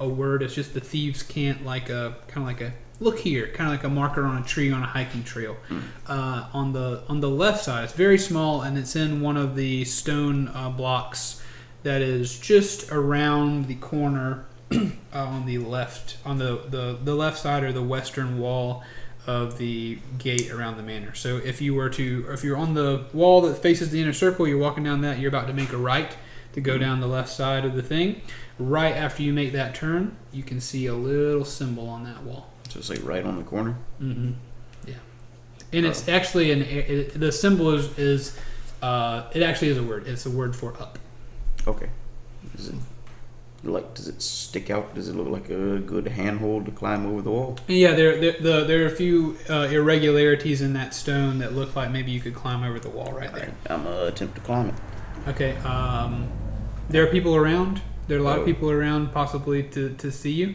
word. It's just the thieves' cant, like a kind of like a look here, kind of like a marker on a tree on a hiking trail. On the left side, it's very small, and it's in one of the stone blocks that is just around the corner on the left, on the left side or the western wall of the gate around the manor. So if you're on the wall that faces the inner circle, you're walking down that, you're about to make a right to go down the left side of the thing. Right after you make that turn, you can see a little symbol on that wall. So it's like right on the corner. Mm-hmm. Yeah, and it's actually the symbol is it actually is a word. It's a word for up. Okay. Does it stick out? Does it look like a good handhold to climb over the wall? And yeah, there are a few irregularities in that stone that look like maybe you could climb over the wall right there. I'm gonna attempt to climb it. Okay. There are people around. There are a lot of people around, possibly to see you.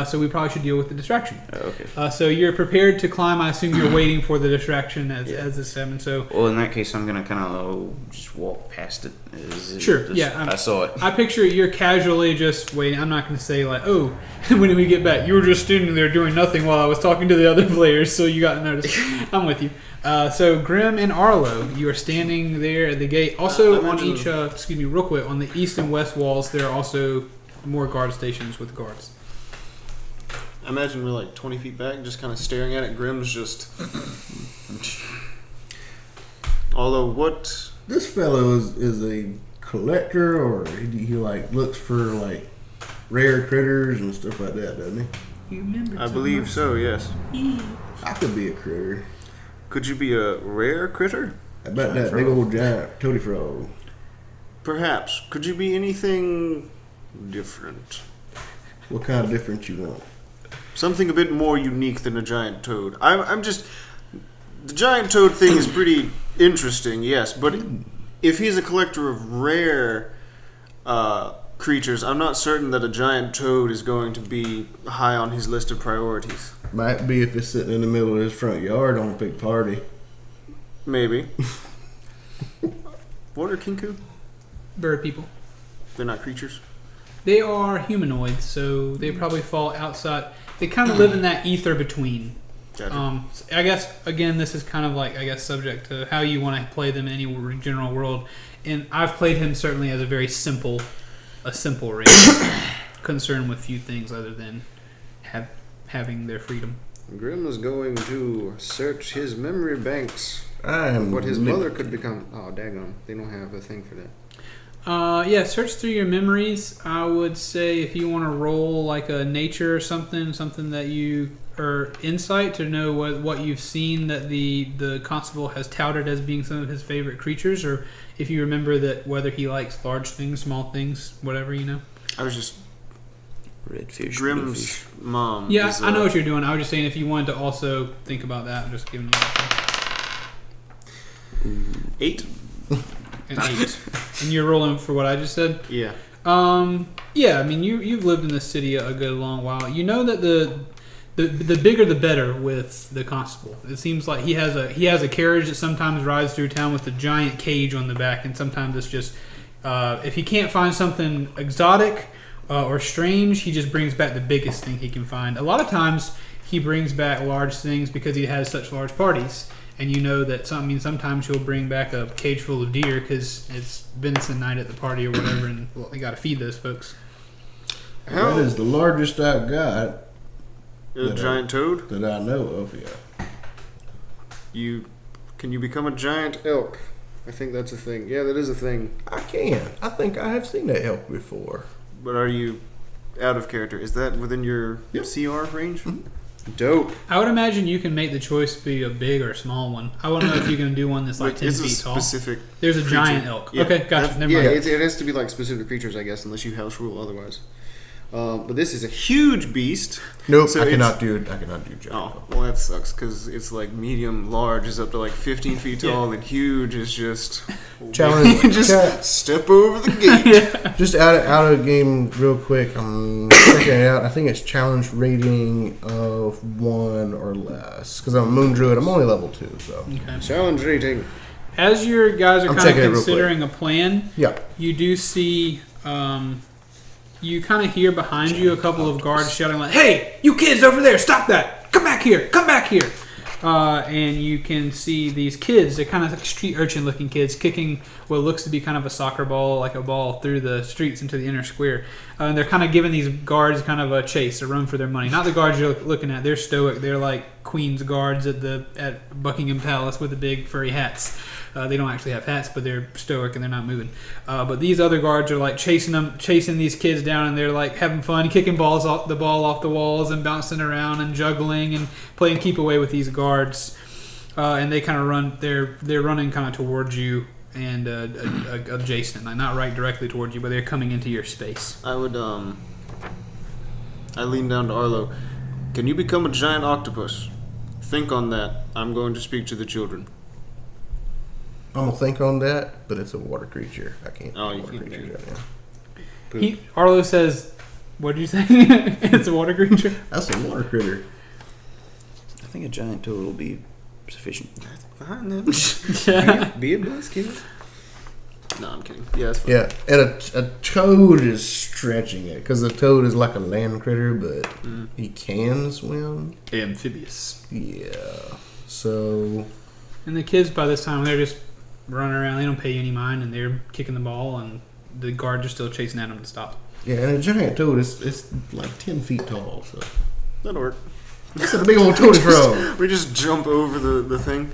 So we probably should deal with the distraction. Okay. So you're prepared to climb. I assume you're waiting for the distraction as the 7. So Well, in that case, I'm gonna kind of just walk past it. Sure, yeah, I saw it. I picture you're casually just waiting. I'm not going to say like, oh, when we get back, you were just standing there doing nothing while I was talking to the other players, so you got noticed. I'm with you. So Grim and Arlo, you are standing there at the gate. Also on each, real quick, on the east and west walls, there are also more guard stations with guards. I imagine we're like 20 feet back, just kind of staring at it. Grim's just... Although, what... This fellow is a collector, or he like looks for like rare critters and stuff like that, doesn't he? You remember? I believe so. Yes. I could be a critter. Could you be a rare critter? How about Giant that big frog. old giant toady frog? Perhaps. Could you be anything different? What kind of difference you want? Something a bit more unique than a giant toad. I'm just... The giant toad thing is pretty interesting, yes, but if he's a collector of rare creatures, I'm not certain that a giant toad is going to be high on his list of priorities. Might be if it's sitting in the middle of his front yard on a big party. Maybe. What are kinku? Bird people. They're not creatures? They are humanoids, so they probably fall outside. They kind of live in that ether between. Gotcha. I guess again, this is kind of like subject to how you want to play them in any general world. And I've played him certainly as a simple race, concerned with few things other than having their freedom. Grim is going to search his memory banks. What His mother could become. Oh, daggone! They don't have a thing for that. Yeah, search through your memories. I would say if you want to roll like a nature or something that you or insight to know what you've seen that the constable has touted as being some of his favorite creatures, or if you remember that whether he likes large things, small things, whatever, you know. I was just Redfish. Grim's bluefish. mom. Yeah, is, I know what you're doing. I was just saying if you wanted to also think about that, I'm just giving you an 8. 8. And you're rolling for what I just said. Yeah. Yeah. I mean, you've lived in this city a good long while. You know that the bigger the better with the constable. It seems like he has a carriage that sometimes rides through town with a giant cage on the back, and sometimes it's just if he can't find something exotic or strange, he just brings back the biggest thing he can find. A lot of times he brings back large things because he has such large parties. And you know that sometimes he'll bring back a cage full of deer because it's venison night at the party or whatever, and well, they got to feed those folks. That is the largest I've got. A giant toad? That I know of, yeah. Can you become a giant elk? I think that's a thing. Yeah, that is a thing. I can. I think I have seen that elk before. But are you out of character? Is that within your Yep. CR range? Mm-hmm. Dope. I would imagine you can make the choice to be a big or a small one. I want to know if you can do one that's like 10 it's feet a tall. specific There's a creature. giant elk. Yeah, Okay, gotcha. Never yeah, mind. it has to be like specific creatures, I guess, unless you house rule otherwise. But this is a huge beast. Nope, So I it's- cannot do giant. Oh, well, that sucks because it's like medium, large is up to like 15 feet tall, and huge is just Challenge. just step over the gate. Just out of the game real quick. I'm checking it out. I think it's challenge rating of 1 or less. Because I'm a Moon Druid. I'm only level 2, so. Okay. Challenge rating. As your guys are I'm kind checking it of real quick. considering a plan, Yeah. you do see, you kind of hear behind you a couple of guards shouting like, "Hey, you kids over there, stop that! Come back here! Come back here!" And you can see these kids, they're kind of like street urchin looking kids, kicking what looks to be kind of a soccer ball, like a ball through the streets into the inner square. And they're kind of giving these guards kind of a chase, a run for their money. Not the guards you're looking at, they're stoic. They're like Queen's guards at Buckingham Palace with the big furry hats. They don't actually have hats, but they're stoic and they're not moving. But these other guards are like chasing these kids down, and they're like having fun, kicking the ball off the walls and bouncing around and juggling and playing keep away with these guards. And they kind of run. They're running kind of towards you and adjacent, like not right directly towards you, but they're coming into your space. I would I lean down to Arlo. Can you become a giant octopus? Think on that. I'm going to speak to the children. I'm going to think on that, but it's a water creature. I can't Oh, do you water can't creatures do right now. Arlo says, "What did you say?" It's a water creature. That's a water critter. I think a giant toad will be sufficient. Fine then. Yeah. Be a buzz kid. No, I'm kidding. Yeah, that's fine. Yeah, and a toad is stretching it because a toad is like a land critter, but he can swim. Amphibious. Yeah. So And the kids by this time they're just running around. They don't pay you any mind, and they're kicking the ball, and the guards are still chasing at them to stop. yeah, and a giant toad is like 10 feet tall. So That'll work. it's a big old toady frog. We just jump over the thing.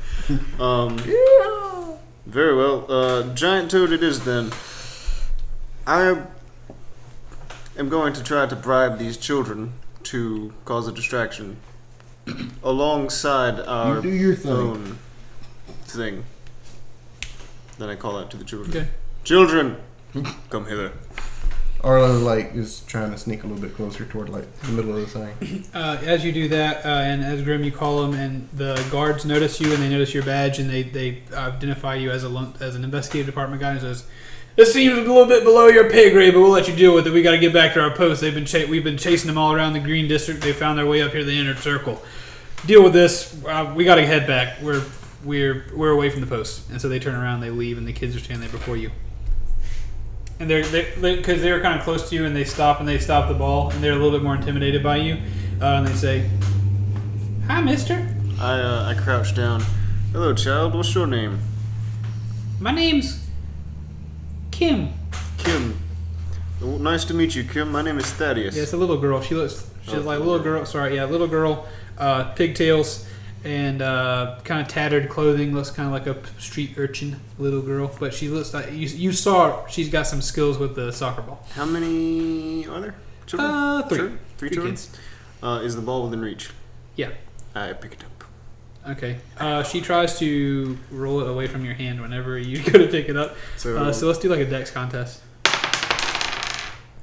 Yeah. Very well. Giant toad it is then. I am going to try to bribe these children to cause a distraction alongside our You do your thing. own thing. Then I call out to the children. Okay. Children, come hither. Arlo is trying to sneak a little bit closer toward the middle of the thing. As you do that, and as Grim, you call them, and the guards notice you, and they notice your badge, and they identify you as an investigative department guy, and says, "This seems a little bit below your pay grade, but we'll let you deal with it. We got to get back to our post. We've been chasing them all around the Green District. They found their way up here to the Inner Circle. Deal with this. We got to head back. We're away from the post." And so they turn around, they leave, and the kids are standing there before you. And because they were kind of close to you, and they stop the ball, and they're a little bit more intimidated by you, and they say, "Hi, mister. I crouch down. Hello, child. What's your name? My name's Kim." Kim. Well, nice to meet you, Kim. My name is Thaddeus. Yeah, it's a little girl. She's like a little girl. Sorry, yeah, little girl, pigtails, and kind of tattered clothing. Looks kind of like a street urchin, little girl. But she looks like you saw. She's got some skills with the soccer ball. How many are there? Children? 3. Sure. Three children? Kids. Is the ball within reach? Yeah. I pick it up. Okay. She tries to roll it away from your hand whenever you go to pick it up. So let's do like a dex contest.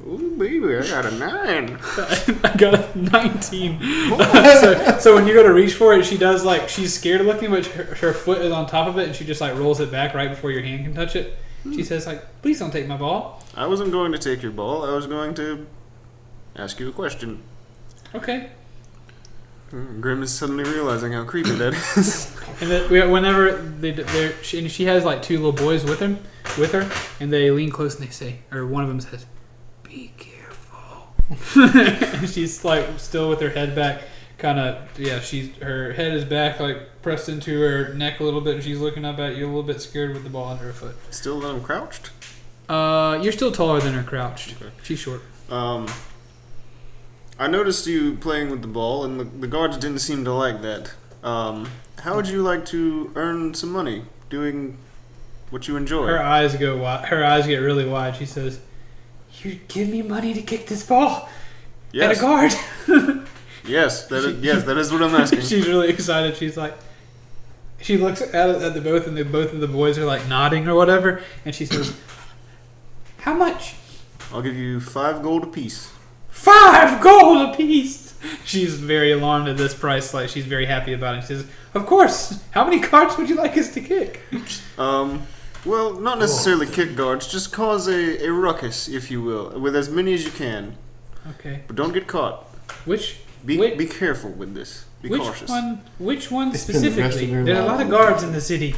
Ooh, baby, I got a 9. I got a 19. So when you go to reach for it, she does she's scared looking, but her foot is on top of it, and she just rolls it back right before your hand can touch it. She says "Please don't take my ball." I wasn't going to take your ball. I was going to ask you a question. Okay. Grim is suddenly realizing how creepy that is. And then whenever she has 2 little boys with her, and they lean close and they say, or one of them says, "Be careful." And she's still with her head back, kind of her head is back pressed into her neck a little bit, and she's looking up at you a little bit scared with the ball under her foot. Still let him crouched? You're still taller than her crouched. Okay. She's short. I noticed you playing with the ball, and the guards didn't seem to like that. How would you like to earn some money doing what you enjoy? Her eyes go wide. Her eyes get really wide. She says, "You give me money to kick this ball at a guard?" Yes, that is what I'm asking. She's really excited. She's she looks at the both, and both of the boys are nodding or whatever, and she says, "How much?" "I'll give you 5 gold apiece." 5 gold apiece! She's very alarmed at this price. She's very happy about it. She says, "Of course. How many cards would you like us to kick?" Well, not necessarily kick guards. Just cause a ruckus, if you will, with as many as you can. Okay. But don't get caught. Be careful with this. Be cautious. Which one specifically? There's a lot of guards in the city.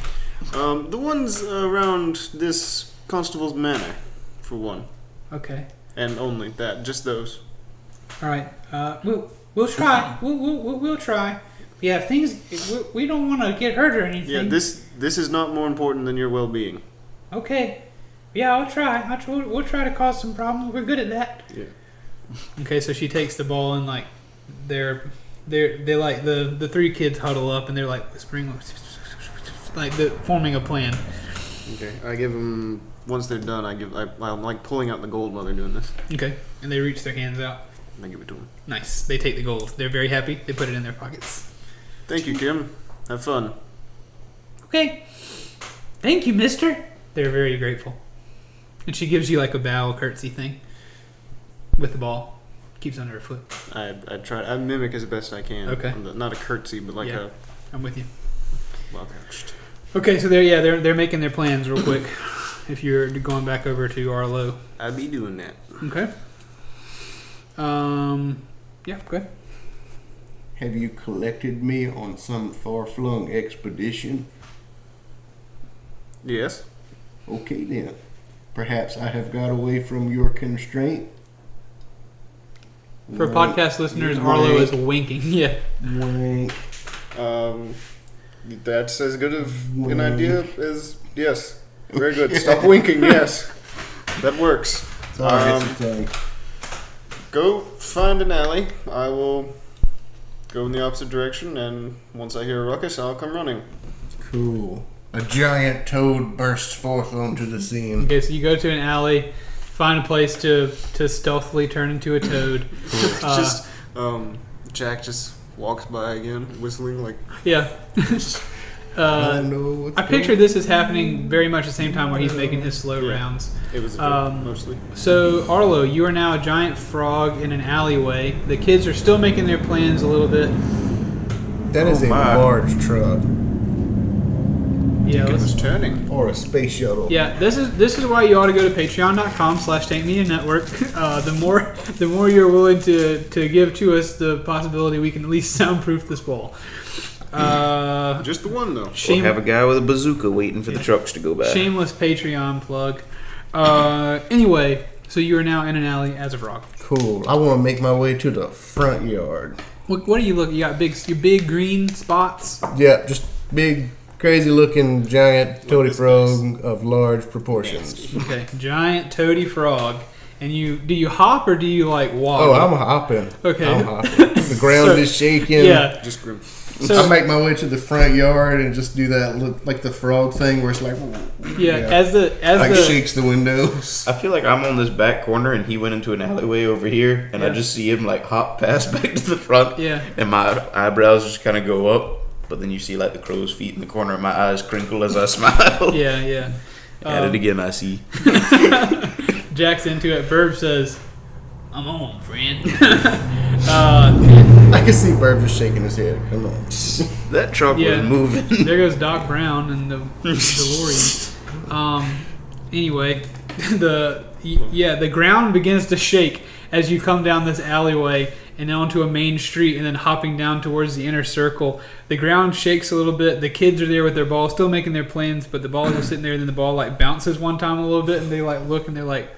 The ones around this constable's manor, for one. Okay. And only that. Just those. All right. We'll try. We'll try. Yeah. Things. We don't want to get hurt or anything. Yeah. This is not more important than your well-being. Okay. Yeah. I'll try. We'll try to cause some problems. We're good at that. Yeah. Okay. So she takes the ball and they're the 3 kids huddle up and they're whispering, forming a plan. Okay. I give them. Once they're done, I'm pulling out the gold while they're doing this. Okay. And they reach their hands out. And I give it to them. Nice. They take the gold. They're very happy. They put it in their pockets. Thank you, Kim. Have fun. Okay. Thank you, mister. They're very grateful. And she gives you a bow, curtsy thing with the ball. Keeps it under her foot. I try. I mimic as best I can. Okay. Not a curtsy, but a. I'm with you. Well couched. Okay, so they're making their plans real quick. If you're going back over to Arlo. I'd be doing that. Okay. Yeah, go ahead. Have you collected me on some far-flung expedition? Yes. Okay then. Perhaps I have got away from your constraint. For podcast listeners, Arlo is winking. Yeah. Wink. That's as good of an idea as yes. Very good. Stop winking. Yes, that works. Go find an alley. I will go in the opposite direction, and once I hear a ruckus, I'll come running. Cool. A giant toad bursts forth onto the scene. Okay, so you go to an alley. find a place to stealthily turn into a toad. Jack just walks by again, whistling like. Yeah. I picture this as happening very much the same time where he's making his slow rounds. It was a joke, mostly. So, Arlo, you are now a giant frog in an alleyway. The kids are still making their plans a little bit. That is a large truck. Yeah, it was turning. Or a space shuttle. Yeah, this is why you ought to go to patreon.com/tankmedianetwork. The more you're willing to give to us, the possibility we can at least soundproof this ball. Just the one though. We'll have a guy with a bazooka waiting for the trucks to go by. Shameless Patreon plug. Anyway, so you are now in an alley as a frog. Cool. I want to make my way to the front yard. What do you look? You got big green spots. Yeah, just big, crazy looking giant toady frog of large proportions. Okay, giant toady frog. And do you hop or do you like walk? Oh, I'm hopping. Okay. I'm hopping. The ground is shaking. Yeah. Just Grim. So I make my way to the front yard and just do that look like the frog thing where it's like as the shakes the windows. I feel like I'm on this back corner and he went into an alleyway over here and I just see him like hop past back to the front. Yeah. And my eyebrows just kind of go up, but then you see like the crow's feet in the corner and my eyes crinkle as I smile. Yeah. At it again, I see. Jack's into it. Birb says, "I'm on, friend." I can see Birb just shaking his head. Come on. That truck was moving. There goes Doc Brown and the DeLorean. Anyway, the ground begins to shake as you come down this alleyway and onto a main street and then hopping down towards the inner circle. The ground shakes a little bit. The kids are there with their ball, still making their plans, but the ball is just sitting there and then the ball like bounces one time a little bit and they like look and they're like,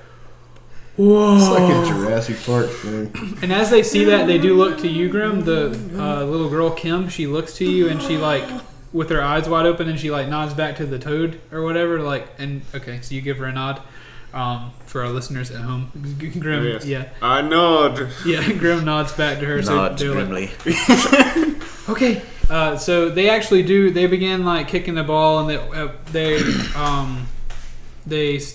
whoa. It's like a Jurassic Park thing. And as they see that, they do look to you, Grim. The little girl, Kim, she looks to you and she like, with her eyes wide open, and she like nods back to the toad or whatever. Like, and okay, so you give her a nod. For our listeners at home, Grim, yeah, I nod. Yeah, Grim nods back to her. Nods grimly. Like, okay, so they actually do. They begin like kicking the ball, and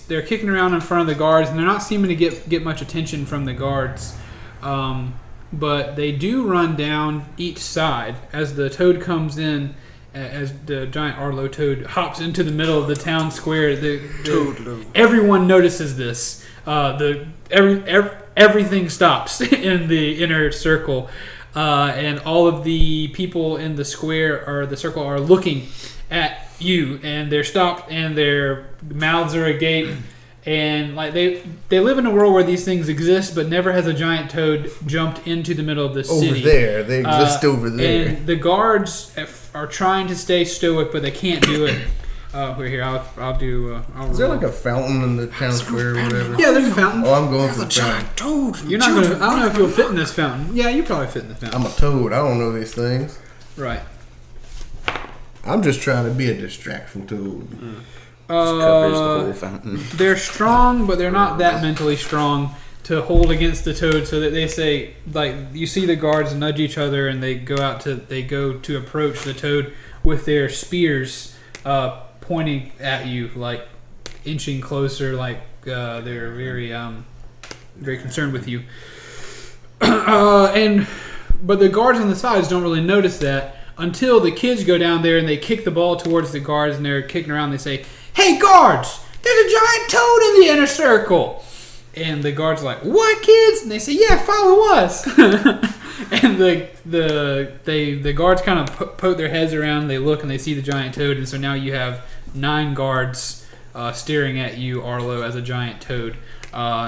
they're kicking around in front of the guards, and they're not seeming to get much attention from the guards. But they do run down each side as the toad comes in. As the giant Arlo toad hops into the middle of the town square, everyone notices this. Everything stops in the inner circle, and all of the people in the square or the circle are looking at you, and they're stopped, and their mouths are agape. And like they live in a world where these things exist, but never has a giant toad jumped into the middle of the city. Over there, they exist over there. And the guards are trying to stay stoic, but they can't do it. We're here. I'll do. Is there like a fountain in the town square or whatever? Yeah, there's a fountain. Oh, I'm going for the fountain. Toad. You're not gonna. I don't know if you'll fit in this fountain. Yeah, you probably fit in the fountain. I'm a toad. I don't know these things. Right. I'm just trying to be a distractful toad. Just covers the whole fountain. They're strong, but they're not that mentally strong to hold against the toad. So that they say, like, you see the guards nudge each other, and they go to approach the toad with their spears pointing at you, like inching closer, like they're very concerned with you. But the guards on the sides don't really notice that until the kids go down there and they kick the ball towards the guards, and they're kicking around. They say, "Hey guards, there's a giant toad in the inner circle." And the guards are like, "What, kids?" And they say, "Yeah, follow us." And the guards kind of poke their heads around. They look and they see the giant toad, and so now you have 9 guards staring at you, Arlo, as a giant toad.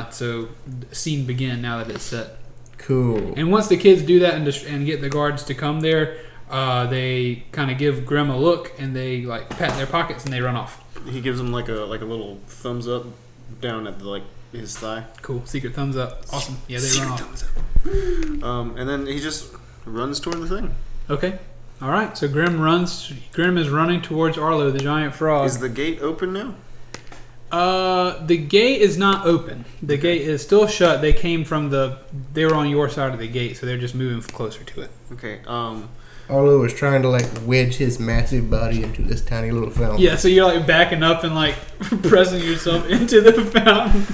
So scene begin now that it's set. Cool. And once the kids do that and get the guards to come there, they kind of give Grim a look, and they like pat their pockets and they run off. He gives him like a little thumbs up down at his thigh. Cool, secret thumbs up. Awesome. Yeah, they run off. Thumbs up. And then he just runs toward the thing. Okay. All right. So Grim is running towards Arlo, the giant frog. Is the gate open now? The gate is not open. The gate is still shut. They came from they were on your side of the gate, so they're just moving closer to it. Okay. Arlo was trying to wedge his massive body into this tiny little fountain. Yeah, so you're backing up and pressing yourself into the fountain,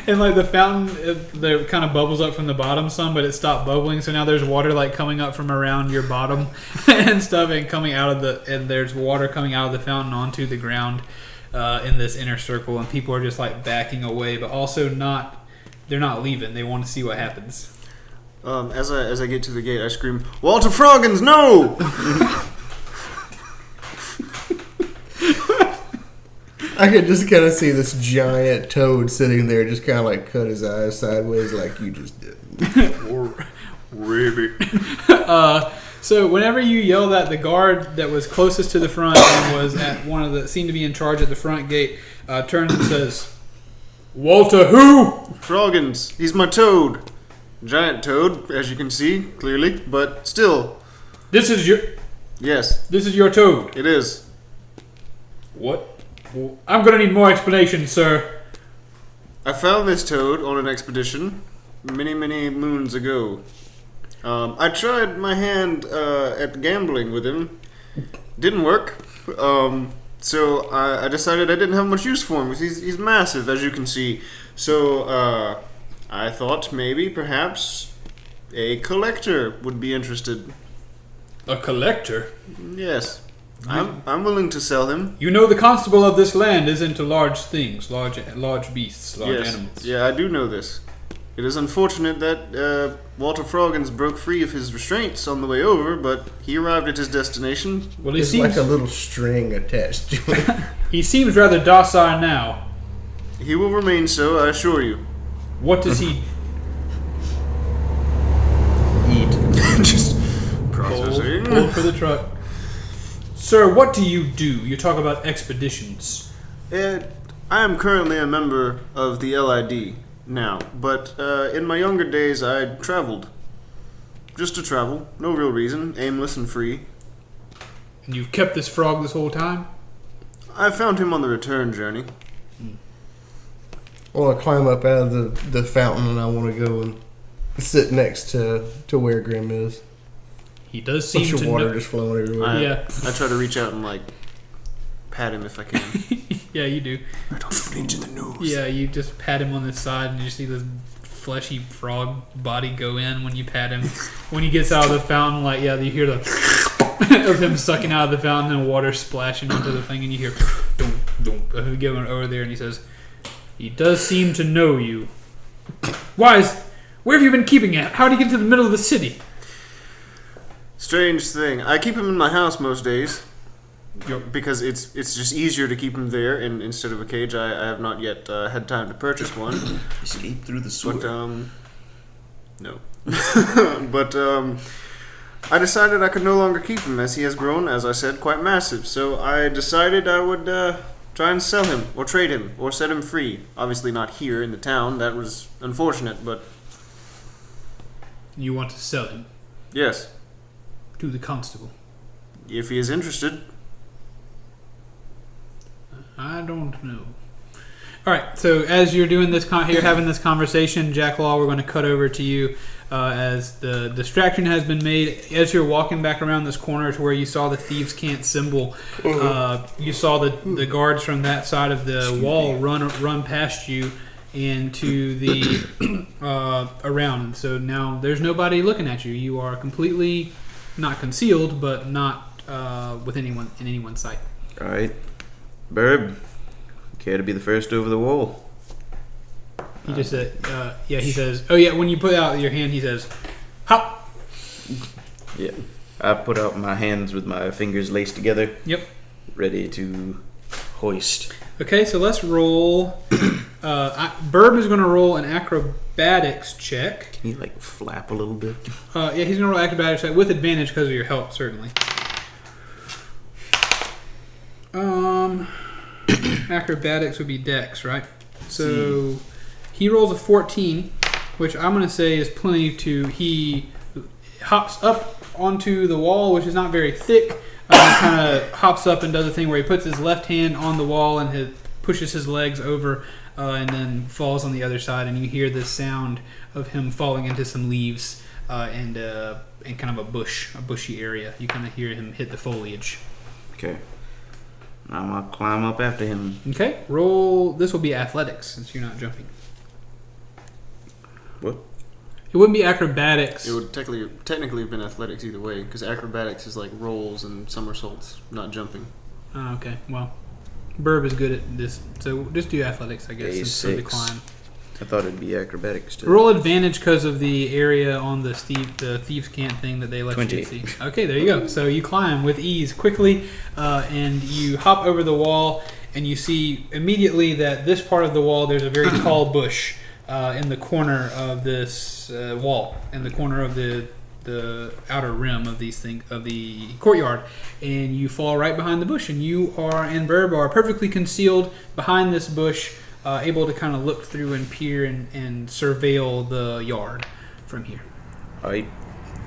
and the fountain, it kind of bubbles up from the bottom some, but it stopped bubbling. So now there's water coming up from around your bottom and stuff, and coming out of and there's water coming out of the fountain onto the ground in this inner circle, and people are just backing away, but also they're not leaving. They want to see what happens. As I get to the gate, I scream, "Walter Froggins, no!" I could just kind of see this giant toad sitting there, just kind of cut his eyes sideways like you just did. Ribbit. So whenever you yell that, the guard that was closest to the front and was at seemed to be in charge at the front gate, turns and says, "Walter who?" Froggins. He's my toad. Giant toad, as you can see, clearly, but still. This is your toad. It is. What? Well, I'm gonna need more explanation, sir. I found this toad on an expedition many, many moons ago. I tried my hand at gambling with him. Didn't work. So I decided I didn't have much use for him because he's massive, as you can see. So I thought perhaps a collector would be interested. A collector? Yes. I'm willing to sell him. You know the constable of this land is into large things, large beasts, large animals. Yeah, I do know this. It is unfortunate that Walter Froggins broke free of his restraints on the way over, but he arrived at his destination. Well, There's a little string attached to it. He seems rather docile now. He will remain so, I assure you. What does he eat? Just processing. Pull for the truck. Sir, what do? You talk about expeditions. I am currently a member of the LID now, but in my younger days I traveled. Just to travel. No real reason. Aimless and free. And you've kept this frog this whole time? I found him on the return journey. I want to climb up out of the fountain, and I want to go and sit next to where Grim is. He does seem to water just flowing everywhere. I try to reach out and pat him if I can. Yeah, you do. I don't flinch in the nose. Yeah, you just pat him on the side, and you see this fleshy frog body go in when you pat him. When he gets out of the fountain, you hear the of him sucking out of the fountain and water splashing onto the thing, and you hear dum dum. Going over there, and he says, "He does seem to know you. Where have you been keeping it? How did he get to the middle of the city?" Strange thing. I keep him in my house most days. Because it's just easier to keep him there instead of a cage. I have not yet had time to purchase one. Escape through the sewer. But, no. But, I decided I could no longer keep him as he has grown, as I said, quite massive. So I decided I would try and sell him, or trade him, or set him free. Obviously not here in the town. That was unfortunate, but... You want to sell him? Yes. To the constable? If he is interested. I don't know. All right. So as you're doing this, you're having this conversation, Jack Law. We're going to cut over to you as the distraction has been made. As you're walking back around this corner to where you saw the thieves' can't symbol, you saw the guards from that side of the wall run past you into the around. So now there's nobody looking at you. You are completely not concealed, but not with anyone in anyone's sight. All right. Birb, care to be the first over the wall? He just said, he says, oh yeah, when you put out your hand, he says, hop. Yeah. I put out my hands with my fingers laced together. Yep. Ready to hoist. Okay, so let's roll. Birb is going to roll an acrobatics check. Can you flap a little bit? Yeah, he's going to roll acrobatics check with advantage because of your help, certainly. Acrobatics would be dex, right? So he rolls a 14, which I'm going to say is plenty to... He hops up onto the wall, which is not very thick. Kind of hops up and does a thing where he puts his left hand on the wall and pushes his legs over and then falls on the other side, and you hear the sound of him falling into some leaves and kind of a bushy area. You kind of hear him hit the foliage. Okay. I'm gonna climb up after him. Okay, roll. This will be athletics since you're not jumping. What? It wouldn't be acrobatics. It would technically have been athletics either way, because acrobatics is like rolls and somersaults, not jumping. Oh, okay. Well, Burb is good at this, so just do athletics, I guess, instead of the climb. I thought it'd be acrobatics too. Roll advantage because of the area on the thieves' can't thing that they let 20. you see. Okay, there you go. So you climb with ease quickly, and you hop over the wall, and you see immediately that this part of the wall there's a very tall bush in the corner of this wall, in the corner of the outer rim of the courtyard, and you fall right behind the bush, and you and Burb are perfectly concealed behind this bush. Able to kind of look through and peer and surveil the yard from here. Alright.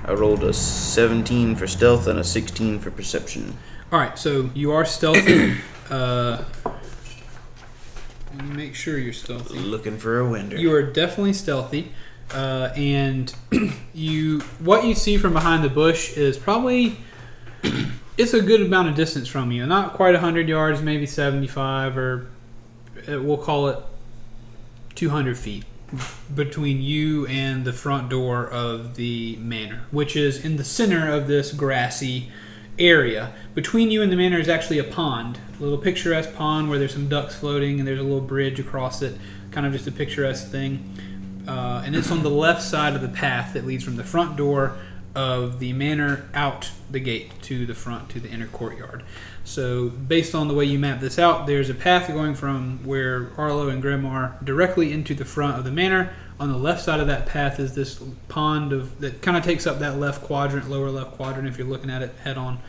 I rolled a 17 for stealth and a 16 for perception. Alright, so you are stealthy. Let me make sure you're stealthy. Looking for a window. You are definitely stealthy. And what you see from behind the bush is probably... it's a good amount of distance from you. Not quite 100 yards, maybe 75 or... we'll call it 200 feet between you and the front door of the manor, which is in the center of this grassy area. Between you and the manor is actually a pond, a little picturesque pond where there's some ducks floating and there's a little bridge across it, kind of just a picturesque thing. And it's on the left side of the path that leads from the front door of the manor out the gate to the front, to the inner courtyard. So based on the way you map this out, there's a path going from where Arlo and Grim are directly into the front of the manor. On the left side of that path is this pond that kind of takes up that left quadrant, lower left quadrant if you're looking at it head on.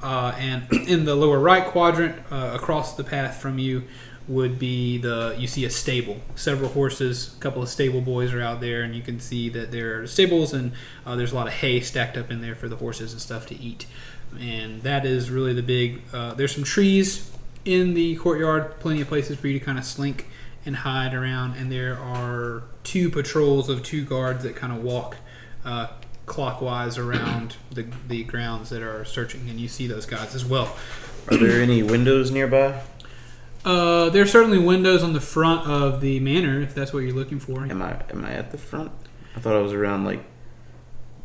And in the lower right quadrant, across the path from you, would be you see a stable, several horses, a couple of stable boys are out there, and you can see that there are stables, and there's a lot of hay stacked up in there for the horses and stuff to eat. And that is really the big, there's some trees in the courtyard, plenty of places for you to kind of slink and hide around, and there are 2 patrols of 2 guards that kind of walk clockwise around the grounds that are searching, and you see those guys as well. Are there any windows nearby? There are certainly windows on the front of the manor, if that's what you're looking for. Am I at the front? I thought I was around like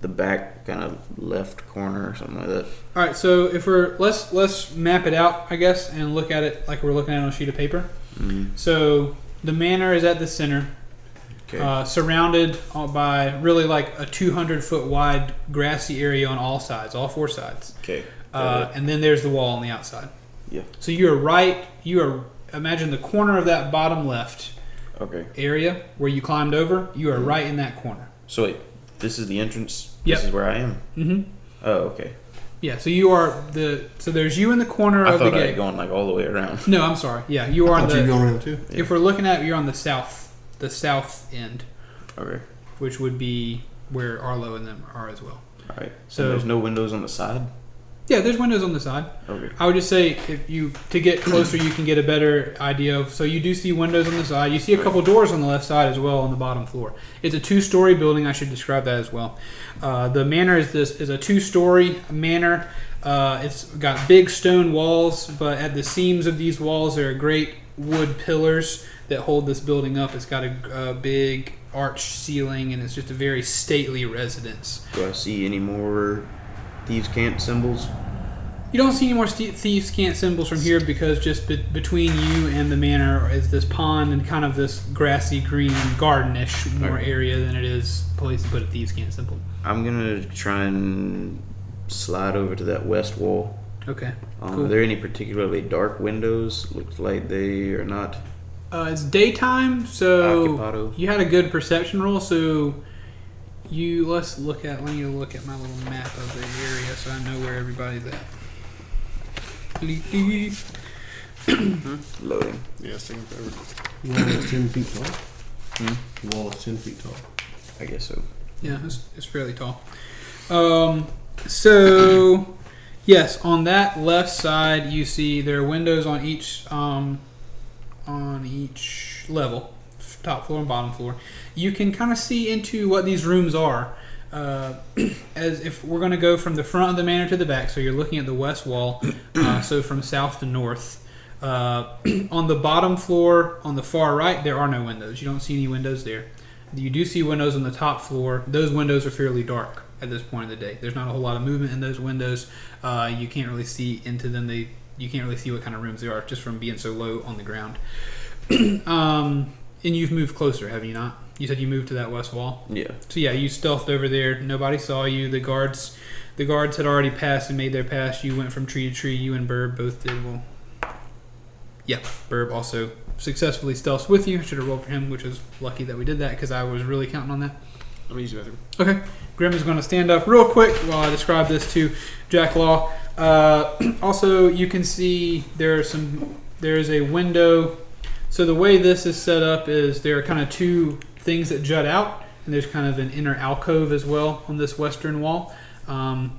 the back kind of left corner or something like that. All right, so if let's map it out, I guess, and look at it like we're looking at it on a sheet of paper. Mm-hmm. So the manor is at the center, surrounded by really like a 200-foot wide grassy area on all sides, all 4 sides. Okay. And then there's the wall on the outside. Yeah. So imagine the corner of that bottom left area where you climbed over. You are right in that corner. So wait, this is the entrance? Yep. This is where I am? Mm-hmm. Oh, okay. Yeah, so you are so there's you in the corner of the gate. I thought I had gone like all the way around. No, I'm sorry. Yeah, you are on the... you're going around too. If we're looking at it, you're on the south end. Okay. Which would be where Arlo and them are as well. All right. So and there's no windows on the side? Yeah, there's windows on the side. Okay. I would just say to get closer, you can get a better idea of. So you do see windows on the side. You see a couple doors on the left side as well on the bottom floor. It's a 2-story building. I should describe that as well. The manor is a 2-story manor. It's got big stone walls, but at the seams of these walls there are great wood pillars that hold this building up. It's got a big arched ceiling, and it's just a very stately residence. Do I see any more thieves' cant symbols? You don't see any more thieves' cant symbols from here because just between you and the manor is this pond and kind of this grassy green gardenish more area than it is a place to put a thieves' cant symbol. I'm gonna try and slide over to that west wall. Okay. Cool. Are there any particularly dark windows? Looks like they are not. It's daytime, so Occupado. You had a good perception roll. So let me look at my little map of the area so I know where everybody's at. Loading. Yeah, it's taking forever. Wall is 10 feet tall. Wall is 10 feet tall. I guess so. Yeah, it's fairly tall. So yes, on that left side, you see there are windows on each on each level, top floor and bottom floor. You can kind of see into what these rooms are. As if we're going to go from the front of the manor to the back, so you're looking at the west wall, so from south to north. On the bottom floor, on the far right, there are no windows. You don't see any windows there. You do see windows on the top floor. Those windows are fairly dark at this point of the day. There's not a whole lot of movement in those windows. You can't really see into them. You can't really see what kind of rooms they are just from being so low on the ground. And you've moved closer, have you not? You said you moved to that west wall? Yeah. So yeah, you stealthed over there. Nobody saw you. The guards had already passed and made their pass. You went from tree to tree. You and Birb both did well. Yeah, Birb also successfully stealths with you. I should have rolled for him, which is lucky that we did that because I was really counting on that. I'm gonna use the bathroom. Okay. Grim is going to stand up real quick while I describe this to Jack Law. Also, you can see there is a window. So the way this is set up is there are kind of two things that jut out, and there's kind of an inner alcove as well on this western wall.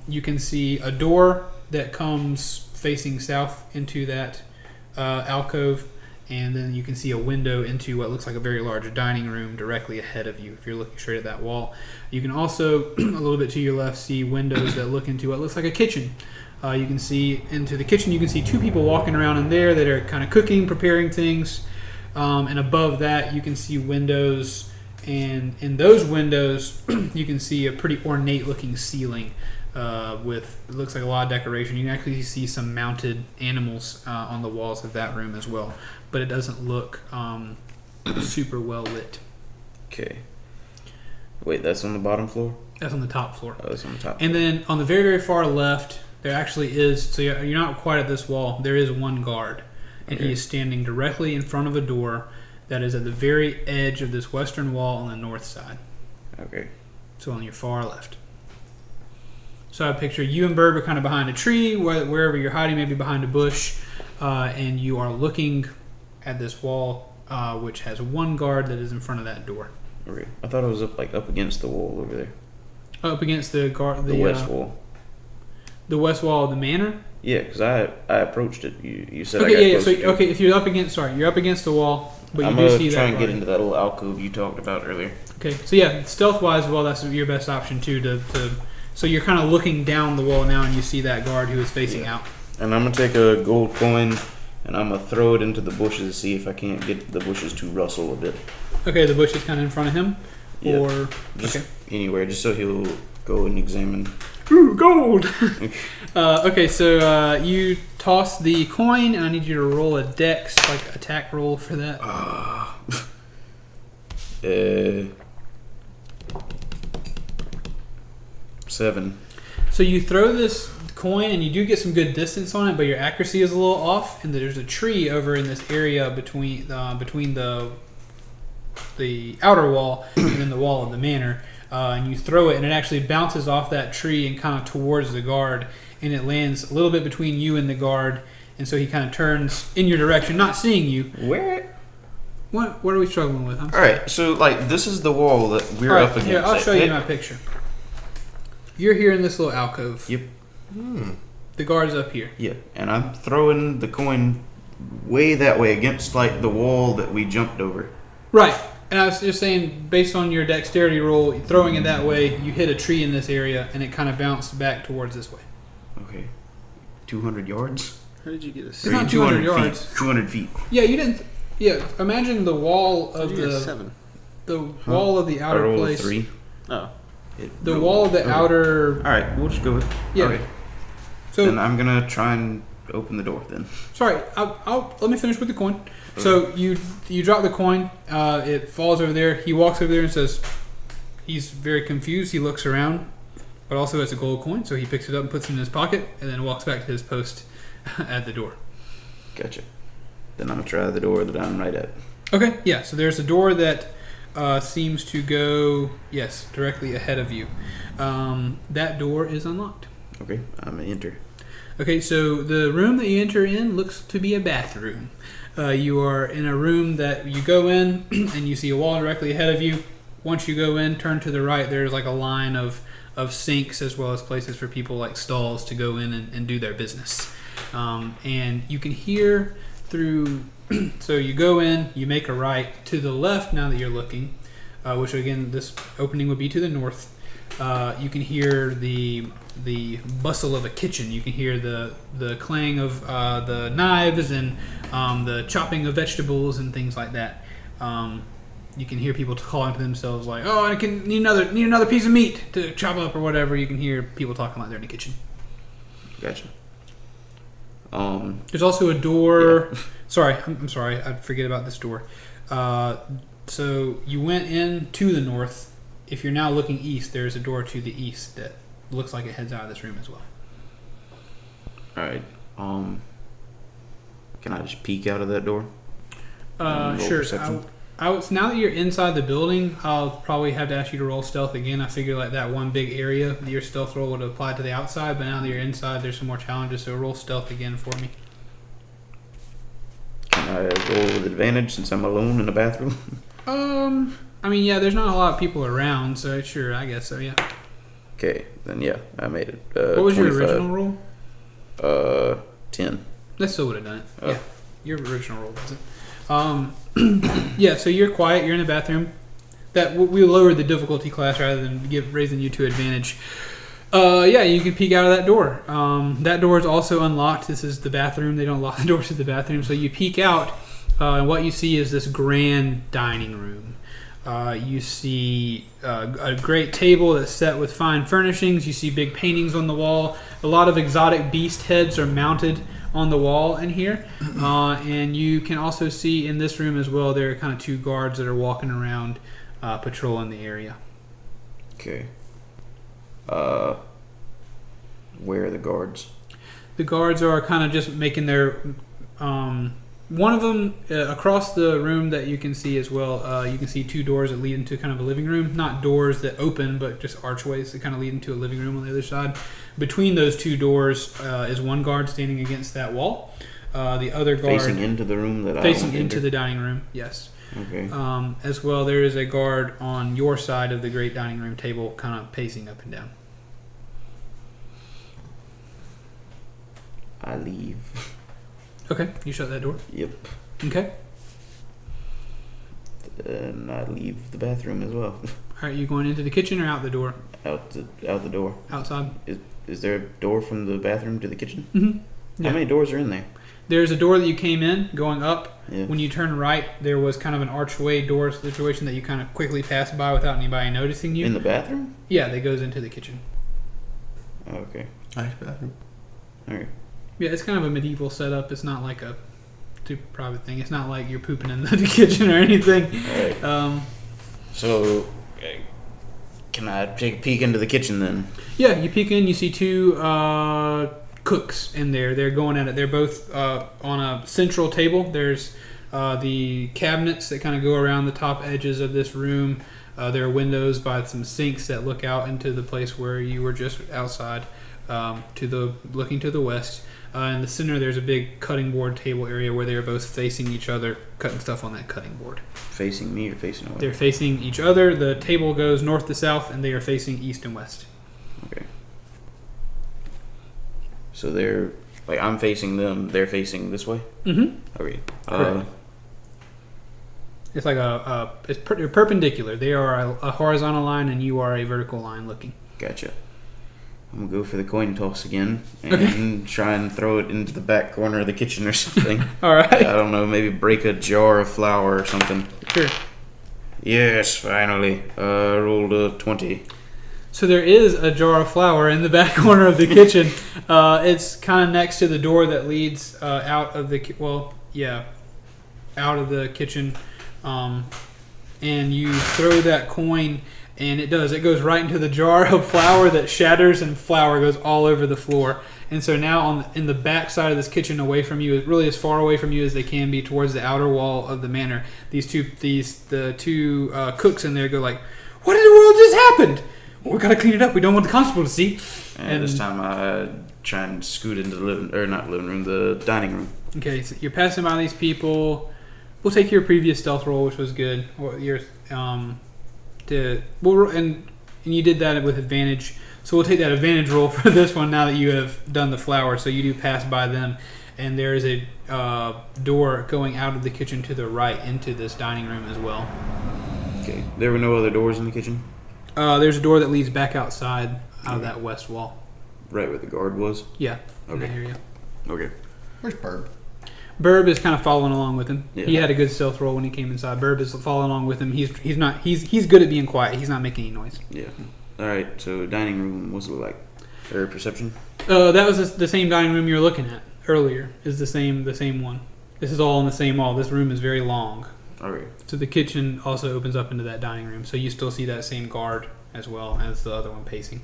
You can see a door that comes facing south into that alcove, and then you can see a window into what looks like a very large dining room directly ahead of you if you're looking straight at that wall. You can also, a little bit to your left, see windows that look into what looks like a kitchen. You can see into the kitchen. You can see two people walking around in there that are kind of cooking, preparing things. And above that, you can see windows, and in those windows, you can see a pretty ornate-looking ceiling with, it looks like a lot of decoration. You can actually see some mounted animals on the walls of that room as well, but it doesn't look super well lit. Okay. Wait, that's on the bottom floor? That's on the top floor. Oh, that's on the top And floor. then on the very, very far left, there actually is, so you're not quite at this wall, there is one guard. And Okay. he is standing directly in front of a door that is at the very edge of this western wall on the north side. Okay. So on your far left. So I picture you and Bird are kind of behind a tree, wherever you're hiding, maybe behind a bush, and you are looking at this wall, which has one guard that is in front of that door. Okay. I thought it was up against the wall over there. Up against the guard, The west wall. The west wall of the manor. Yeah, because I approached it. You said I got Okay, yeah. close So to it. okay, if you're up against, you're up against the wall, but I'm you do gonna see that. try and get guard. into that little alcove you talked about earlier. Okay, so yeah, stealth-wise, well, that's your best option too. So you're kind of looking down the wall now, and you see that guard who is facing out. And I'm gonna take a gold coin, and I'm gonna throw it into the bushes to see if I can't get the bushes to rustle a bit. Okay, the bush is kind of in front of him, Yeah. or Just okay. anywhere, just so he'll go and examine. Ooh, gold. Okay, so you toss the coin, and I need you to roll a dex, like attack roll for that. 7. So you throw this coin, and you do get some good distance on it, but your accuracy is a little off. And there's a tree over in this area between the outer wall and then the wall of the manor. And you throw it, and it actually bounces off that tree and kind of towards the guard, and it lands a little bit between you and the guard. And so he kind of turns in your direction, not seeing you. Where? What are we struggling with? All right, so this is the wall that we're All right, up against. here, I'll show you my picture. You're here in this little alcove. Yep. The guard's up here. Yeah, and I'm throwing the coin way that way against the wall that we jumped over. Right. And I was just saying, based on your dexterity roll, throwing it that way, you hit a tree in this area, and it kind of bounced back towards this way. Okay. 200 yards? How did you get a It's not 200 yards. Feet. 200 feet. Yeah, you didn't. Yeah, imagine the wall of the 7? wall of the I outer rolled a place. 3. Oh. The wall of the outer. All right, we'll just go with. Yeah. Okay. So Then I'm gonna try and open the door. Then. sorry, I'll let me finish with the coin. So you drop the coin. It falls over there. He walks over there and says, he's very confused. He looks around, but also has a gold coin. So he picks it up and puts it in his pocket, and then walks back to his post at the door. Gotcha. Then I'm gonna try the door that I'm right at. Okay, yeah. So there's a door that seems to go, yes, directly ahead of you. That door is unlocked. Okay, I'm gonna enter. Okay, so the room that you enter in looks to be a bathroom. You are in a room that you go in, and you see a wall directly ahead of you. Once you go in, turn to the right, there's like a line of sinks as well as places for people like stalls to go in and do their business. And you can hear through. So you go in, you make a right to the left. Now that you're looking, which again, this opening would be to the north. You can hear the bustle of a kitchen. You can hear the clang of the knives and the chopping of vegetables and things like that. You can hear people calling to themselves like, "Oh, I can need another piece of meat to chop up or whatever." You can hear people talking like they're in the kitchen. Gotcha. There's also a door. Yeah. Sorry, I'm sorry. I forget about this door. So you went in to the north. If you're now looking east, there's a door to the east that looks like it heads out of this room as well. All right. Can I just peek out of that door? Sure. Now that you're inside the building, I'll probably have to ask you to roll stealth again. I figure like that one big area, your stealth roll would apply to the outside, but now that you're inside, there's some more challenges. So roll stealth again for me. Can I roll with advantage since I'm alone in the bathroom? I mean, yeah, there's not a lot of people around, so sure, I guess so, yeah. Okay, then yeah, I made it. What was 25. your original roll? 10. That still would have done it. Oh. Yeah, your original roll was it. Yeah, so you're quiet, you're in the bathroom. That we lowered the difficulty class rather than raising you to advantage. Yeah, you can peek out of that door. That door is also unlocked. This is the bathroom. They don't lock the doors to the bathroom. So you peek out, and what you see is this grand dining room. You see a great table that's set with fine furnishings. You see big paintings on the wall. A lot of exotic beast heads are mounted on the wall in here. And you can also see in this room as well, there are kind of two guards that are walking around patrolling the area. Okay. Where are the guards? The guards are kind of just making their... one of them, across the room that you can see as well, you can see two doors that lead into kind of a living room. Not doors that open, but just archways that kind of lead into a living room on the other side. Between those two doors is one guard standing against that wall. The other guard... Facing into the room that I Facing into the dining room, yes. Okay. As well, there is a guard on your side of the great dining room table kind of pacing up and down. I leave. Okay, you shut that door? Yep. Okay. And I leave the bathroom as well. Alright, you going into the kitchen or out the door? Out the door. Outside? Is there a door from the bathroom to the kitchen? Mm-hmm. Yeah. How many doors are in there? There's a door that you came in, going up. Yeah. When you turn right, there was kind of an archway door situation that you kind of quickly passed by without anybody noticing you. In the bathroom? Yeah, that goes into the kitchen. Okay. Nice bathroom. Alright. Yeah, it's kind of a medieval setup. It's not like a super private thing. It's not like you're pooping in the kitchen or anything. Alright. So, can I take a peek into the kitchen then? Yeah, you peek in, you see two cooks in there. They're going at it. They're both on a central table. There's the cabinets that kind of go around the top edges of this room. There are windows by some sinks that look out into the place where you were just outside, looking to the west. In the center, there's a big cutting board table area where they are both facing each other, cutting stuff on that cutting board. Facing me or facing away? They're facing each other. The table goes north to south, and they are facing east and west. Okay. So they're like I'm facing them. They're facing this way. Mm-hmm. Okay. Correct. It's like they're perpendicular. They are a horizontal line, and you are a vertical line looking. Gotcha. I'm gonna go for the coin toss again and try and throw it into the back corner of the kitchen or something. All right. I don't know, maybe break a jar of flour or something. Sure. Yes, finally. Rolled a 20. So there is a jar of flour in the back corner of the kitchen. It's kind of next to the door that leads out of the kitchen. And you throw that coin, and it goes right into the jar of flour that shatters, and flour goes all over the floor. And so now in the back side of this kitchen, away from you, really as far away from you as they can be towards the outer wall of the manor, the two cooks in there go like, "What in the world just happened? Well, we gotta clean it up. We don't want the constable to see." And this time I try and scoot into the dining room. Okay, so you're passing by these people. We'll take your previous stealth roll, which was good. Or your and you did that with advantage. So we'll take that advantage roll for this one now that you have done the flour. So you do pass by them, and there is a door going out of the kitchen to the right into this dining room as well. Okay. There were no other doors in the kitchen? There's a door that leads back outside out of that west wall. Right where the guard was? Yeah, in Okay. that area. Okay. Where's Birb? Burb is kind of following along with him. Yeah. He had a good stealth roll when he came inside. Burb is following along with him. He's good at being quiet. He's not making any noise. Yeah. Alright, so dining room, what's it look like? Or perception? That was the same dining room you were looking at earlier. Is the same one. This is all in the same wall. This room is very long. Alright. So the kitchen also opens up into that dining room. So you still see that same guard as well as the other one pacing.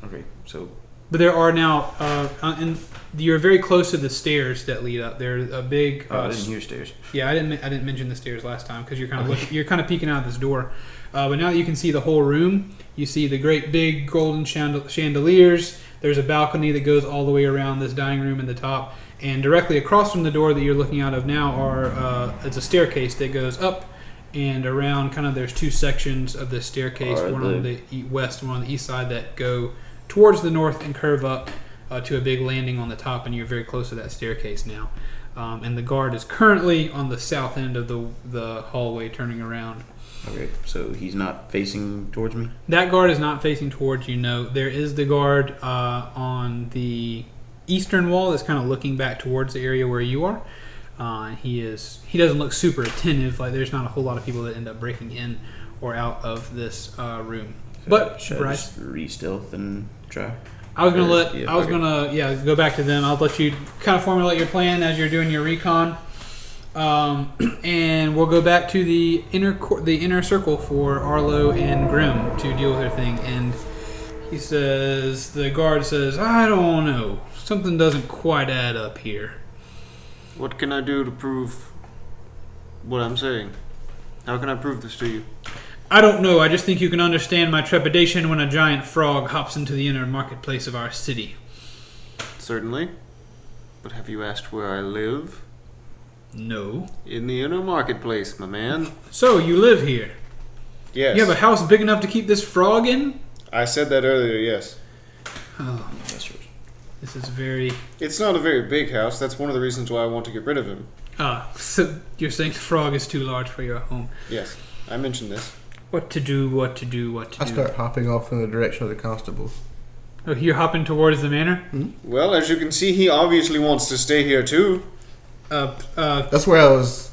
Okay, so But there are now, and you're very close to the stairs that lead up. There's a big. I didn't hear stairs. Yeah, I didn't mention the stairs last time because you're kind of peeking out this door. But now that you can see the whole room, you see the great big golden chandeliers. There's a balcony that goes all the way around this dining room in the top, and directly across from the door that you're looking out of now it's a staircase that goes up and around. Kind of there's two sections of the staircase, one on the west, one on the east side, that go towards the north and curve up to a big landing on the top, and you're very close to that staircase now. And the guard is currently on the south end of the hallway, turning around. Okay, so he's not facing towards me? That guard is not facing towards you, no. There is the guard on the eastern wall that's kind of looking back towards the area where you are. He doesn't look super attentive. Like, there's not a whole lot of people that end up breaking in or out of this room. So but should I just re-stealth and try? I was gonna go back to them. I'll let you kind of formulate your plan as you're doing your recon, and we'll go back to the inner circle for Arlo and Grim to deal with their thing. And the guard says, "I don't know. Something doesn't quite add up here." What can I do to prove what I'm saying? How can I prove this to you? I don't know. I just think you can understand my trepidation when a giant frog hops into the inner marketplace of our city. Certainly. But have you asked where I live? No. In the inner marketplace, my man. So, you live here? Yes. You have a house big enough to keep this frog in? I said that earlier, yes. Oh, That's yours. this is very... It's not a very big house. That's one of the reasons why I want to get rid of him. So you're saying the frog is too large for your home. Yes. I mentioned this. What to do. I start hopping off in the direction of the constable. Oh, you're hopping towards the manor? Well, as you can see, he obviously wants to stay here too. That's where I was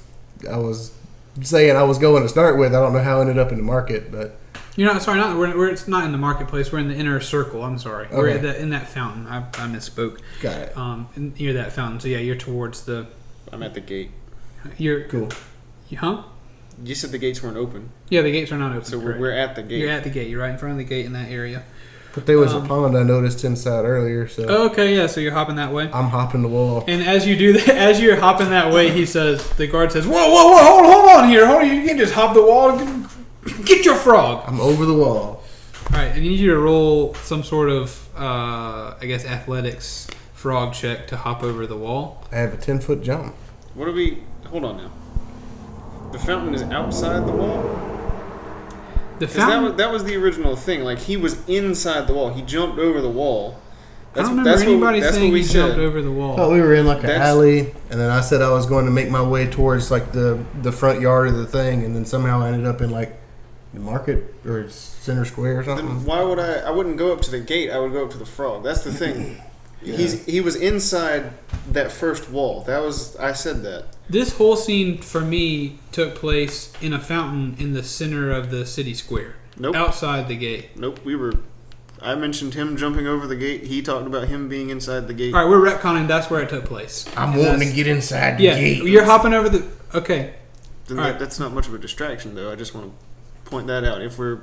saying I was going to start with. I don't know how I ended up in the market, but You're not sorry. It's not in the marketplace. We're in the inner circle. I'm sorry. Okay. We're in that fountain. I misspoke. got it. Near that fountain. So yeah, you're towards the. I'm at the gate. You're Cool. Huh? You said the gates weren't open. Yeah, the gates are not open. So correct. we're at the gate. You're at the gate. You're right in front of the gate in that area. But there was a pond I noticed inside earlier, so Okay, yeah. So you're hopping that way. I'm hopping the wall. And as you do that, as you're hopping that way, the guard says, "Whoa, hold on here, You can't just hop the wall. Get your frog." I'm over the wall. All right, I need you to roll some sort of, athletics frog check to hop over the wall. I have a 10-foot jump. What are we... Hold on now. The fountain is outside the wall? The 'Cause fountain. that was the original thing. Like, he was inside the wall. He jumped over the wall. I don't remember anybody that's saying what we he said. jumped over the wall. Oh, we were in like an That's- alley, and then I said I was going to make my way towards like the front yard of the thing, and then somehow I ended up in like the market or center square or something. Then why would I wouldn't go up to the gate. I would go up to the frog. That's the thing. Yeah. He was inside that first wall. I said that. This whole scene for me took place in a fountain in the center of the city square, Nope. outside the gate. Nope. I mentioned him jumping over the gate. He talked about him being inside the gate. All right, we're retconning. That's where it took place. I'm And wanting that's- to get inside the Yeah, gate. you're hopping over the. Okay. Then All right. that's not much of a distraction, though. I just want to point that out. If we're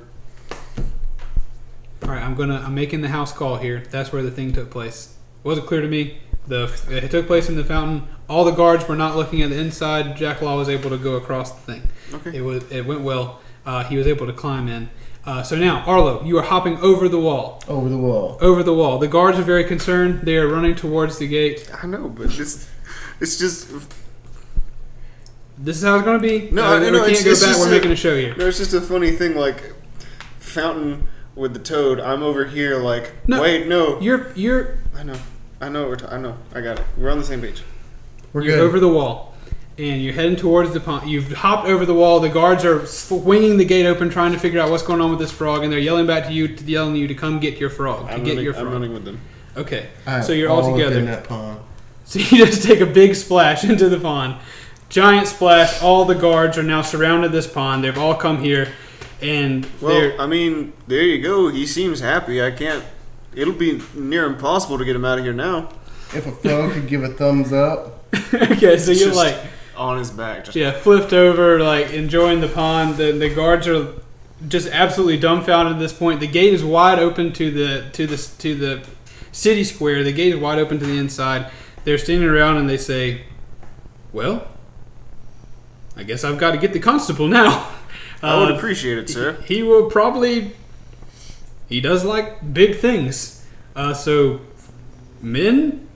All right, I'm making the house call here. That's where the thing took place. Wasn't clear to me. It took place in the fountain. All the guards were not looking at the inside. Jacklaw was able to go across the thing. okay, It went well. He was able to climb in. So now, Arlo, you are hopping over the wall. Over the wall. Over the wall. The guards are very concerned. They are running towards the gate. I know, but it's just This is how it's going to be. No, I we know, can't it's go back. just We're a- making a show here. no, it's just a funny thing. Like fountain with the toad. I'm over here. Like No. wait, no. You're. I know. I know. I know. I got it. We're on the same page. We're you're good. over the wall, and you're heading towards the pond. You've hopped over the wall. The guards are swinging the gate open, trying to figure out what's going on with this frog, and they're yelling back to you, yelling you to come get your frog. I'm running with them. Okay, I so you're am all together. in that pond. So you just take a big splash into the pond. Giant splash. All the guards are now surrounded this pond. They've all come here, and Well, I mean, there you go. He seems happy. I can't. It'll be near impossible to get him out of here now. If a frog could give a thumbs up. okay, so you're Just like, on his back. Just flipped over, like enjoying the pond. The guards are just absolutely dumbfounded at this point. The gate is wide open to the city square. The gate is wide open to the inside. They're standing around and they say, "Well, I guess I've got to get the constable now." I would appreciate it, sir. He will probably. He does like big things. So, men,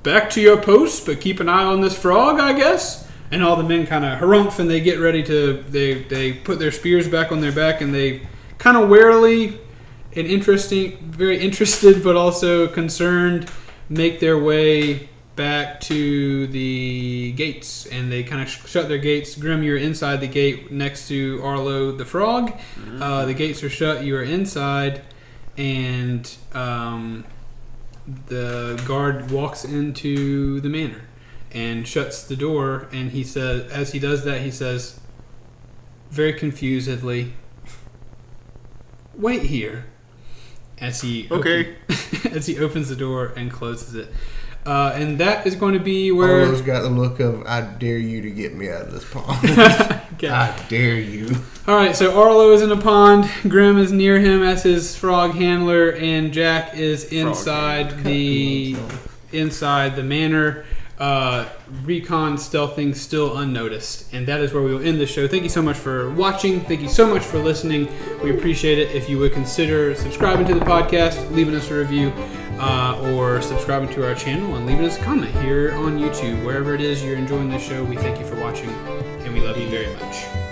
back to your posts, but keep an eye on this frog, I guess. And all the men kind of harumph and they get ready to. They put their spears back on their back and they kind of warily and very interested, but also concerned, make their way back to the gates, and they kind of shut their gates. Grim, you're inside the gate next to Arlo the frog. The gates are shut. You are inside, and the guard walks into the manor and shuts the door. And he says, as he does that, he says, very confusedly, "Wait here." As he as he opens the door and closes it. And that is going to be where... Arlo's got the look of, I dare you to get me out of this pond. Okay. I dare you. Alright, so Arlo is in a pond. Grim is near him as his frog handler. And Jack is inside the manor. Recon stealthing still unnoticed. And that is where we will end the show. Thank you so much for watching. Thank you so much for listening. We appreciate it. If you would consider subscribing to the podcast, leaving us a review, or subscribing to our channel and leaving us a comment here on YouTube. Wherever it is you're enjoying this show, we thank you for watching, and we love you very much.